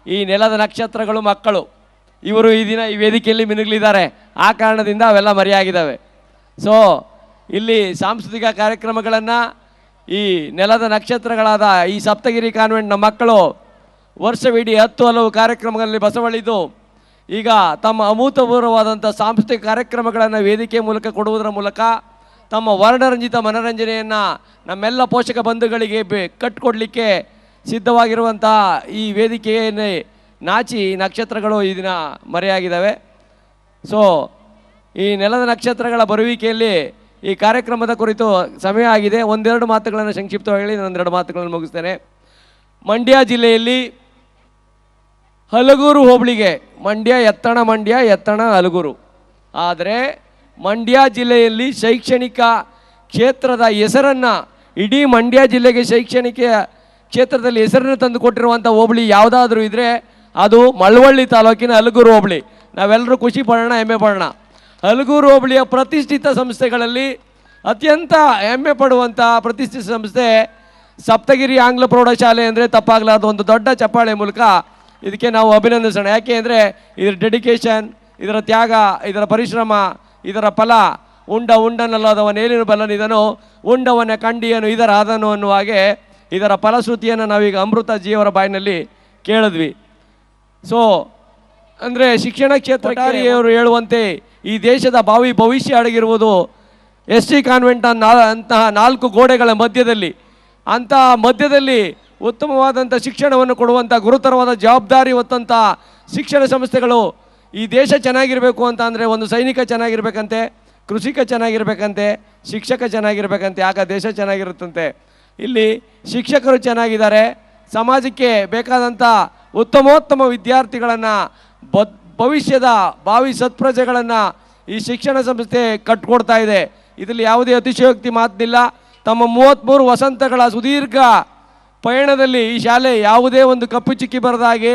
ಈ ನೆಲದ ನಕ್ಷತ್ರಗಳು ಮಕ್ಕಳು, ಇವರು ಈ ದಿನ ಈ ವೇದಿಕೆಯಲ್ಲಿ ಮಿನುಗಲಿದ್ದಾರೆ. ಆ ಕಾರಣದಿಂದ ಅವೆಲ್ಲ ಮರೆಯಾಗಿದ್ದಾವೆ. ಸೊ ಇಲ್ಲಿ ಸಾಂಸ್ಕೃತಿಕ ಕಾರ್ಯಕ್ರಮಗಳನ್ನು ಈ ನೆಲದ ನಕ್ಷತ್ರಗಳಾದ ಈ ಸಪ್ತಗಿರಿ ಕಾನ್ವೆಂಟ್ನ ಮಕ್ಕಳು ವರ್ಷವಿಡೀ 10 ಹಲವು ಕಾರ್ಯಕ್ರಮಗಳಲ್ಲಿ ಬಸವಳಿದು ಈಗ ತಮ್ಮ ಅಭೂತಪೂರ್ವವಾದಂಥ ಸಾಂಸ್ಕೃತಿಕ ಕಾರ್ಯಕ್ರಮಗಳನ್ನು ವೇದಿಕೆ ಮೂಲಕ ಕೊಡುವುದರ ಮೂಲಕ ತಮ್ಮ ವರ್ಣರಂಜಿತ ಮನರಂಜನೆಯನ್ನು ನಮ್ಮೆಲ್ಲ ಪೋಷಕ ಬಂಧುಗಳಿಗೆ ಕಟ್ಟಿಕೊಡ್ಲಿಕ್ಕೆ ಸಿದ್ಧವಾಗಿರುವಂಥ ಈ ವೇದಿಕೆಯನ್ನೇ ನಾಚಿ ನಕ್ಷತ್ರಗಳು ಈ ದಿನ ಮರೆಯಾಗಿದ್ದಾವೆ. ಸೊ ಈ ನೆಲದ ನಕ್ಷತ್ರಗಳ ಬರುವಿಕೆಯಲ್ಲಿ ಈ ಕಾರ್ಯಕ್ರಮದ ಕುರಿತು ಸಮಯ ಆಗಿದೆ. ಒಂದೆರಡು ಮಾತುಗಳನ್ನು ಸಂಕ್ಷಿಪ್ತವಾಗಿ ಹೇಳಿ ಒಂದೆರಡು ಮಾತುಗಳನ್ನು ಮುಗಿಸ್ತೇನೆ. ಮಂಡ್ಯ ಜಿಲ್ಲೆಯಲ್ಲಿ ಹಲಗೂರು ಹೋಬಳಿಗೆ ಮಂಡ್ಯ ಎತ್ತಣ ಹಲಗೂರು, ಆದರೆ ಮಂಡ್ಯ ಜಿಲ್ಲೆಯಲ್ಲಿ ಶೈಕ್ಷಣಿಕ ಕ್ಷೇತ್ರದ ಹೆಸರನ್ನು ಇಡೀ ಮಂಡ್ಯ ಜಿಲ್ಲೆಗೆ ಶೈಕ್ಷಣಿಕ ಕ್ಷೇತ್ರದಲ್ಲಿ ಹೆಸರನ್ನು ತಂದು ಕೊಟ್ಟಿರುವಂಥ ಹೋಬಳಿ ಯಾವುದಾದ್ರೂ ಇದ್ದರೆ ಅದು ಮಳವಳ್ಳಿ ತಾಲೂಕಿನ ಹಲಗೂರು ಹೋಬಳಿ. ನಾವೆಲ್ಲರೂ ಖುಷಿ ಪಡೋಣ, ಹೆಮ್ಮೆ ಪಡೋಣ. ಹಲಗೂರು ಹೋಬಳಿಯ ಪ್ರತಿಷ್ಠಿತ ಸಂಸ್ಥೆಗಳಲ್ಲಿ ಅತ್ಯಂತ ಹೆಮ್ಮೆ ಪಡುವಂಥ ಪ್ರತಿಷ್ಠಿತ ಸಂಸ್ಥೆ ಸಪ್ತಗಿರಿ ಆಂಗ್ಲ ಪ್ರೌಢಶಾಲೆ ಅಂದರೆ ತಪ್ಪಾಗಲಾರ್ದ ಒಂದು ದೊಡ್ಡ ಚಪ್ಪಾಳೆ ಮೂಲಕ ಇದಕ್ಕೆ ನಾವು ಅಭಿನಂದಿಸೋಣ. ಯಾಕೆ ಅಂದರೆ ಇದರ ಡೆಡಿಕೇಶನ್, ಇದರ ತ್ಯಾಗ, ಇದರ ಪರಿಶ್ರಮ, ಇದರ ಫಲ ಉಂಡನಲ್ಲದವನೇನು ಬಲ್ಲನಿದನು, ಉಂಡವನ ಕಂಡಿಯನು ಇದರ ಆದನು ಅನ್ನುವ ಹಾಗೆ ಇದರ ಫಲಶ್ರುತಿಯನ್ನು ನಾವೀಗ ಅಮೃತ ಜೀವರ ಬಾಯಿನಲ್ಲಿ ಕೇಳಿದ್ವಿ. ಸೊ ಅಂದರೆ ಶಿಕ್ಷಣ ಕ್ಷೇತ್ರಕಾರಿಯವರು ಹೇಳುವಂತೆ ಈ ದೇಶದ ಭಾವಿ ಭವಿಷ್ಯ ಅಡಗಿರುವುದು ST ಕಾನ್ವೆಂಟ್ ಅಂತಹ 4 ಗೋಡೆಗಳ ಮಧ್ಯದಲ್ಲಿ. ಅಂತಹ ಮಧ್ಯದಲ್ಲಿ ಉತ್ತಮವಾದಂಥ ಶಿಕ್ಷಣವನ್ನು ಕೊಡುವಂಥ ಗುರುತರವಾದ ಜವಾಬ್ದಾರಿ ಹೊತ್ತಂಥ ಶಿಕ್ಷಣ ಸಂಸ್ಥೆಗಳು. ಈ ದೇಶ ಚೆನ್ನಾಗಿರಬೇಕು ಅಂತ ಅಂದರೆ ಒಂದು ಸೈನಿಕ ಚೆನ್ನಾಗಿರ್ಬೇಕಂತೆ, ಕೃಷಿಕ ಚೆನ್ನಾಗಿರ್ಬೇಕಂತೆ, ಶಿಕ್ಷಕ ಚೆನ್ನಾಗಿರ್ಬೇಕಂತೆ, ಆಗ ದೇಶ ಚೆನ್ನಾಗಿರುತ್ತಂತೆ. ಇಲ್ಲಿ ಶಿಕ್ಷಕರು ಚೆನ್ನಾಗಿದ್ದಾರೆ, ಸಮಾಜಕ್ಕೆ ಬೇಕಾದಂಥ ಉತ್ತಮೋತ್ತಮ ವಿದ್ಯಾರ್ಥಿಗಳನ್ನು ಭವಿಷ್ಯದ ಭಾವಿ ಸತ್ಪ್ರಜೆಗಳನ್ನು ಈ ಶಿಕ್ಷಣ ಸಂಸ್ಥೆ ಕಟ್ಕೊಡ್ತಾ ಇದೆ. ಇದರಲ್ಲಿ ಯಾವುದೇ ಅತಿಶಯೋಕ್ತಿ ಮಾತಿಲ್ಲ. ತಮ್ಮ 33 ವಸಂತಗಳ ಸುದೀರ್ಘ ಪಯಣದಲ್ಲಿ ಈ ಶಾಲೆ ಯಾವುದೇ ಒಂದು ಕಪ್ಪು ಚಿಕ್ಕಿ ಬರದ ಹಾಗೆ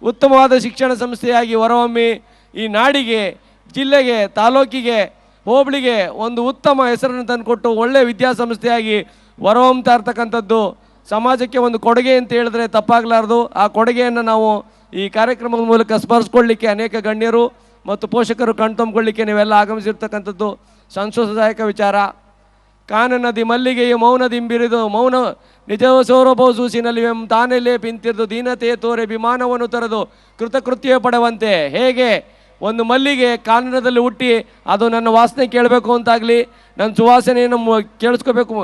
ಉತ್ತಮವಾದ ಶಿಕ್ಷಣ ಸಂಸ್ಥೆಯಾಗಿ ಹೊರಹೊಮ್ಮಿ ಈ ನಾಡಿಗೆ, ಜಿಲ್ಲೆಗೆ, ತಾಲೂಕಿಗೆ, ಹೋಬಳಿಗೆ ಒಂದು ಉತ್ತಮ ಹೆಸರನ್ನು ತಂದುಕೊಟ್ಟು ಒಳ್ಳೆಯ ವಿದ್ಯಾಸಂಸ್ಥೆಯಾಗಿ ಹೊರಹೊಮ್ತಾ ಇರ್ತಕ್ಕಂಥದ್ದು ಸಮಾಜಕ್ಕೆ ಒಂದು ಕೊಡುಗೆ ಅಂತ ಹೇಳಿದ್ರೆ ತಪ್ಪಾಗಲಾರ್ದು. ಆ ಕೊಡುಗೆಯನ್ನು ನಾವು ಈ ಕಾರ್ಯಕ್ರಮದ ಮೂಲಕ ಸ್ಮರಿಸ್ಕೊಳ್ಳಿಕ್ಕೆ ಅನೇಕ ಗಣ್ಯರು ಮತ್ತು ಪೋಷಕರು ಕಣ್ತಂಬಿಕೊಳ್ಳಿಕ್ಕೆ ನೀವೆಲ್ಲ ಆಗಮಿಸಿರ್ತಕ್ಕಂಥದ್ದು ಸಂತೋಷದಾಯಕ ವಿಚಾರ. ಕಾನನದಿ ಮಲ್ಲಿಗೆಯು ಮೌನದಿಂಬಿರಿದು ಮೌನ ನಿಜವ ಸೌರಭವ ಸೂಸಿನಲ್ಲಿ ತಾನೆಲ್ಲೇ ಪಿಂತಿರಿದು ದೀನತೆ ತೋರೆ ವಿಮಾನವನ್ನು ತೊರೆದು ಕೃತಕೃತ್ಯ ಪಡುವಂತೆ. ಹೇಗೆ ಒಂದು ಮಲ್ಲಿಗೆ ಕಾನನದಲ್ಲಿ ಹುಟ್ಟಿ ಅದು ನನ್ನ ವಾಸನೆ ಕೇಳಬೇಕು ಅಂತಾಗಲಿ, ನನ್ನ ಸುವಾಸನೆಯನ್ನು ಕೇಳಿಸ್ಕೋಬೇಕು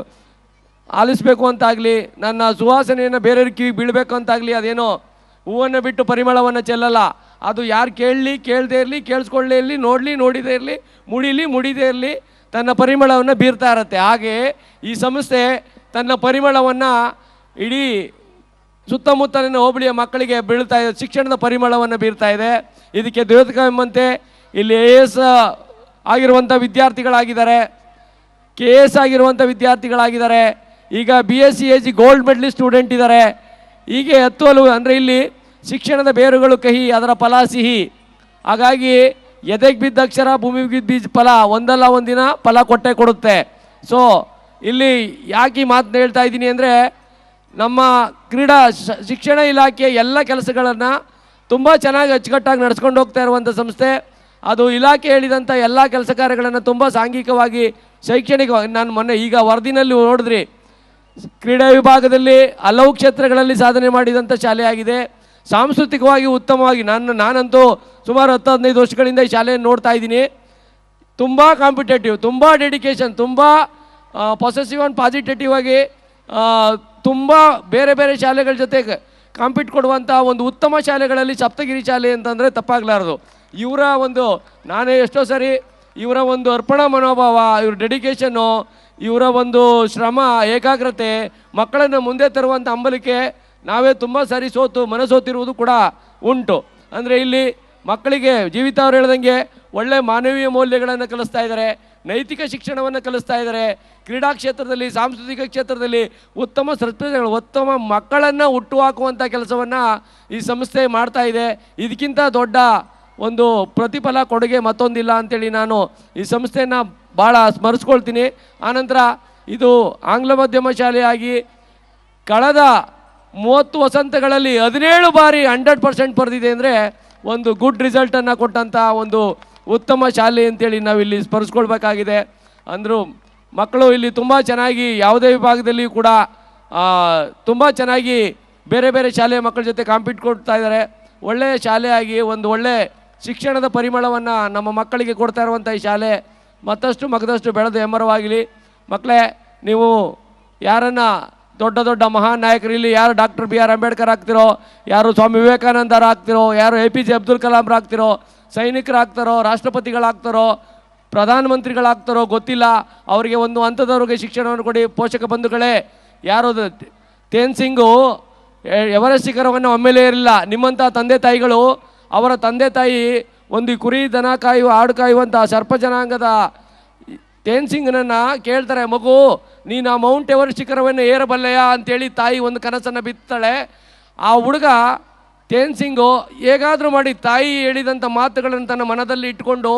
ಆಲಿಸ್ಬೇಕು ಅಂತಾಗಲಿ, ನನ್ನ ಸುವಾಸನೆಯನ್ನು ಬೇರೆಯವ್ರ ಕಿವಿ ಬೀಳಬೇಕು ಅಂತಾಗಲಿ, ಅದೇನೋ ಹೂವನ್ನು ಬಿಟ್ಟು ಪರಿಮಳವನ್ನು ಚೆಲ್ಲಲ್ಲ. ಅದು ಯಾರು ಕೇಳಲಿ ಕೇಳದೇ ಇರಲಿ, ಕೇಳಿಸ್ಕೊಳ್ಳೇ ಇರಲಿ, ನೋಡಲಿ ನೋಡಿದೇ ಇರಲಿ, ಮುಡಿಲಿ ಮುಡಿದೇ ಇರಲಿ, ತನ್ನ ಪರಿಮಳವನ್ನು ಬೀರ್ತಾ ಇರುತ್ತೆ. ಹಾಗೆ ಈ ಸಂಸ್ಥೆ ತನ್ನ ಪರಿಮಳವನ್ನು ಇಡೀ ಸುತ್ತಮುತ್ತಲಿನ ಹೋಬಳಿಯ ಮಕ್ಕಳಿಗೆ ಬೀಳ್ತಾ ಇದೆ, ಶಿಕ್ಷಣದ ಪರಿಮಳವನ್ನು ಬೀರ್ತಾ ಇದೆ. ಇದಕ್ಕೆ ದ್ಯೋತಕ ಎಂಬಂತೆ ಇಲ್ಲಿ AS ಆಗಿರುವಂಥ ವಿದ್ಯಾರ್ಥಿಗಳಾಗಿದ್ದಾರೆ, KS ಆಗಿರುವಂಥ ವಿದ್ಯಾರ್ಥಿಗಳಾಗಿದ್ದಾರೆ, ಈಗ BSc AG gold medalist student ಇದ್ದಾರೆ. ಹೀಗೆ ಹತ್ತು ಅಂದರೆ ಇಲ್ಲಿ ಶಿಕ್ಷಣದ ಬೇರುಗಳು ಕಹಿ, ಅದರ ಫಲ ಸಿಹಿ. ಹಾಗಾಗಿ ಎದೆಗೆ ಬಿದ್ದ ಅಕ್ಷರ ಭೂಮಿಗೆ ಬಿದ್ದ ಬೀಜ ಫಲ ಒಂದಲ್ಲ ಒಂದಿನ ಫಲ ಕೊಟ್ಟೆ ಕೊಡುತ್ತೆ. ಸೊ ಇಲ್ಲಿ ಯಾಕೆ ಈ ಮಾತನ್ನ ಹೇಳ್ತಾ ಇದ್ದೀನಿ ಅಂದರೆ, ನಮ್ಮ ಕ್ರೀಡಾ ಶಿಕ್ಷಣ ಇಲಾಖೆ ಎಲ್ಲ ಕೆಲಸಗಳನ್ನು ತುಂಬ ಚೆನ್ನಾಗಿ ಅಚ್ಚುಕಟ್ಟಾಗಿ ನಡೆಸ್ಕೊಂಡು ಹೋಗ್ತಾ ಇರುವಂಥ ಸಂಸ್ಥೆ. ಅದು ಇಲಾಖೆ ಹೇಳಿದಂಥ ಎಲ್ಲ ಕೆಲಸ ಕಾರ್ಯಗಳನ್ನು ತುಂಬ ಸಾಂಘಿಕವಾಗಿ ಶೈಕ್ಷಣಿಕವಾಗಿ, ನಾನು ಮೊನ್ನೆ ಈಗ ವರದಿನಲ್ಲಿ ನೋಡಿದ್ರಿ, ಕ್ರೀಡಾ ವಿಭಾಗದಲ್ಲಿ ಹಲವು ಕ್ಷೇತ್ರಗಳಲ್ಲಿ ಸಾಧನೆ ಮಾಡಿದಂಥ ಶಾಲೆಯಾಗಿದೆ. ಸಾಂಸ್ಕೃತಿಕವಾಗಿ ಉತ್ತಮವಾಗಿ ನಾನಂತೂ ಸುಮಾರು 10-15 ವರ್ಷಗಳಿಂದ ಈ ಶಾಲೆಯನ್ನು ನೋಡ್ತಾ ಇದ್ದೀನಿ. ತುಂಬ ಕಾಂಪಿಟೇಟಿವ್, ತುಂಬ ಡೆಡಿಕೇಶನ್, ತುಂಬ ಪೊಸೆಸಿವ್ ಆ್ಯಂಡ್ ಪಾಸಿಟೇಟಿವ್ ಆಗಿ ತುಂಬ ಬೇರೆ ಬೇರೆ ಶಾಲೆಗಳ ಜೊತೆ ಕಾಂಪೀಟ್ ಕೊಡುವಂಥ ಒಂದು ಉತ್ತಮ ಶಾಲೆಗಳಲ್ಲಿ ಸಪ್ತಗಿರಿ ಶಾಲೆ ಅಂತಂದರೆ ತಪ್ಪಾಗಲಾರದು. ಇವರ ಒಂದು ನಾನೇ ಎಷ್ಟೋ ಸರಿ ಇವರ ಒಂದು ಅರ್ಪಣಾ ಮನೋಭಾವ, ಇವ್ರ ಡೆಡಿಕೇಶನ್ನು, ಇವರ ಒಂದು ಶ್ರಮ, ಏಕಾಗ್ರತೆ, ಮಕ್ಕಳನ್ನು ಮುಂದೆ ತರುವಂಥ ಹಂಬಲಿಕೆ ನಾವೇ ತುಂಬ ಸಾರಿ ಮನಸೋತಿರುವುದು ಕೂಡ ಉಂಟು. ಅಂದರೆ ಇಲ್ಲಿ ಮಕ್ಕಳಿಗೆ ಜೀವಿತ ಅವ್ರು ಹೇಳ್ದಂಗೆ ಒಳ್ಳೆ ಮಾನವೀಯ ಮೌಲ್ಯಗಳನ್ನು ಕಲಿಸ್ತಾ ಇದ್ದಾರೆ, ನೈತಿಕ ಶಿಕ್ಷಣವನ್ನು ಕಲಿಸ್ತಾ ಇದ್ದಾರೆ. ಕ್ರೀಡಾ ಕ್ಷೇತ್ರದಲ್ಲಿ, ಸಾಂಸ್ಕೃತಿಕ ಕ್ಷೇತ್ರದಲ್ಲಿ ಉತ್ತಮ ಮಕ್ಕಳನ್ನು ಹುಟ್ಟುಹಾಕುವಂಥ ಕೆಲಸವನ್ನು ಈ ಸಂಸ್ಥೆ ಮಾಡ್ತಾ ಇದೆ. ಇದಕ್ಕಿಂತ ದೊಡ್ಡ ಒಂದು ಪ್ರತಿಫಲ ಕೊಡುಗೆ ಮತ್ತೊಂದಿಲ್ಲ ಅಂತೇಳಿ ನಾನು ಈ ಸಂಸ್ಥೆಯನ್ನು ಭಾಳ ಸ್ಮರಿಸ್ಕೊಳ್ತೀನಿ. ಆನಂತರ ಇದು ಆಂಗ್ಲ ಮಾಧ್ಯಮ ಶಾಲೆಯಾಗಿ ಕಳೆದ 30 ವಸಂತಗಳಲ್ಲಿ 17 ಬಾರಿ 100% ಬರೆದಿದೆ ಅಂದರೆ ಒಂದು ಗುಡ್ ರಿಸಲ್ಟನ್ನು ಕೊಟ್ಟಂಥ ಒಂದು ಉತ್ತಮ ಶಾಲೆ ಅಂತೇಳಿ ನಾವಿಲ್ಲಿ ಸ್ಮರಿಸ್ಕೊಳ್ಬೇಕಾಗಿದೆ. ಅಂದರೂ ಮಕ್ಕಳು ಇಲ್ಲಿ ತುಂಬ ಚೆನ್ನಾಗಿ ಯಾವುದೇ ವಿಭಾಗದಲ್ಲಿ ಕೂಡ ತುಂಬ ಚೆನ್ನಾಗಿ ಬೇರೆ ಬೇರೆ ಶಾಲೆಯ ಮಕ್ಕಳ ಜೊತೆ ಕಾಂಪೀಟ್ ಕೊಡ್ತಾ ಇದ್ದಾರೆ. ಒಳ್ಳೆಯ ಶಾಲೆಯಾಗಿ ಒಂದು ಒಳ್ಳೆ ಶಿಕ್ಷಣದ ಪರಿಮಳವನ್ನು ನಮ್ಮ ಮಕ್ಕಳಿಗೆ ಕೊಡ್ತಾ ಇರುವಂಥ ಈ ಶಾಲೆ ಮತ್ತಷ್ಟು ಮಗದಷ್ಟು ಬೆಳೆದು ಎಮ್ಮರವಾಗಲಿ. ಮಕ್ಕಳೇ, ನೀವು ಯಾರನ್ನು ದೊಡ್ಡ ಮಹಾನ್ ನಾಯಕರು, ಇಲ್ಲಿ ಯಾರು ಡಾಕ್ಟರ್ BR ಅಂಬೇಡ್ಕರ್ ಆಗ್ತಿರೋ, ಯಾರು ಸ್ವಾಮಿ ವಿವೇಕಾನಂದರು ಆಗ್ತಿರೋ, ಯಾರು APJ ಅಬ್ದುಲ್ ಕಲಾಂರು ಆಗ್ತಿರೋ, ಸೈನಿಕರಾಗ್ತಾರೋ, ರಾಷ್ಟ್ರಪತಿಗಳಾಗ್ತಾರೋ, ಪ್ರಧಾನಮಂತ್ರಿಗಳಾಗ್ತಾರೋ ಗೊತ್ತಿಲ್ಲ. ಅವರಿಗೆ ಒಂದು ಹಂತದವರೆಗೆ ಶಿಕ್ಷಣವನ್ನು ಕೊಡಿ. ಪೋಷಕ ಬಂಧುಗಳೇ, ಯಾರು ತೇನ್ ಸಿಂಗು ಎವರೆಸ್ಟ್ ಶಿಖರವನ್ನು ಒಮ್ಮೆಲೇ ಇರಲಿಲ್ಲ. ನಿಮ್ಮಂಥ ತಂದೆ ತಾಯಿಗಳು ಅವರ ತಂದೆ ತಾಯಿ ಒಂದು ಕುರಿ ದನ ಕಾಯುವ ಆಡು ಕಾಯುವಂಥ ಸರ್ಪ ಜನಾಂಗದ ತೇನ್ ಸಿಂಗ್ನನ್ನು ಕೇಳ್ತಾರೆ, ಮಗು ನೀನು ಆ ಮೌಂಟ್ ಎವರೆಸ್ಟ್ ಶಿಖರವನ್ನು ಏರಬಲ್ಲೆಯಾ ಅಂತೇಳಿ ತಾಯಿ ಒಂದು ಕನಸನ್ನು ಬಿತ್ತಾಳೆ. ಆ ಹುಡುಗ ತೇನ್ ಸಿಂಗು ಹೇಗಾದರೂ ಮಾಡಿ ತಾಯಿ ಹೇಳಿದಂಥ ಮಾತುಗಳನ್ನು ತನ್ನ ಮನದಲ್ಲಿ ಇಟ್ಕೊಂಡು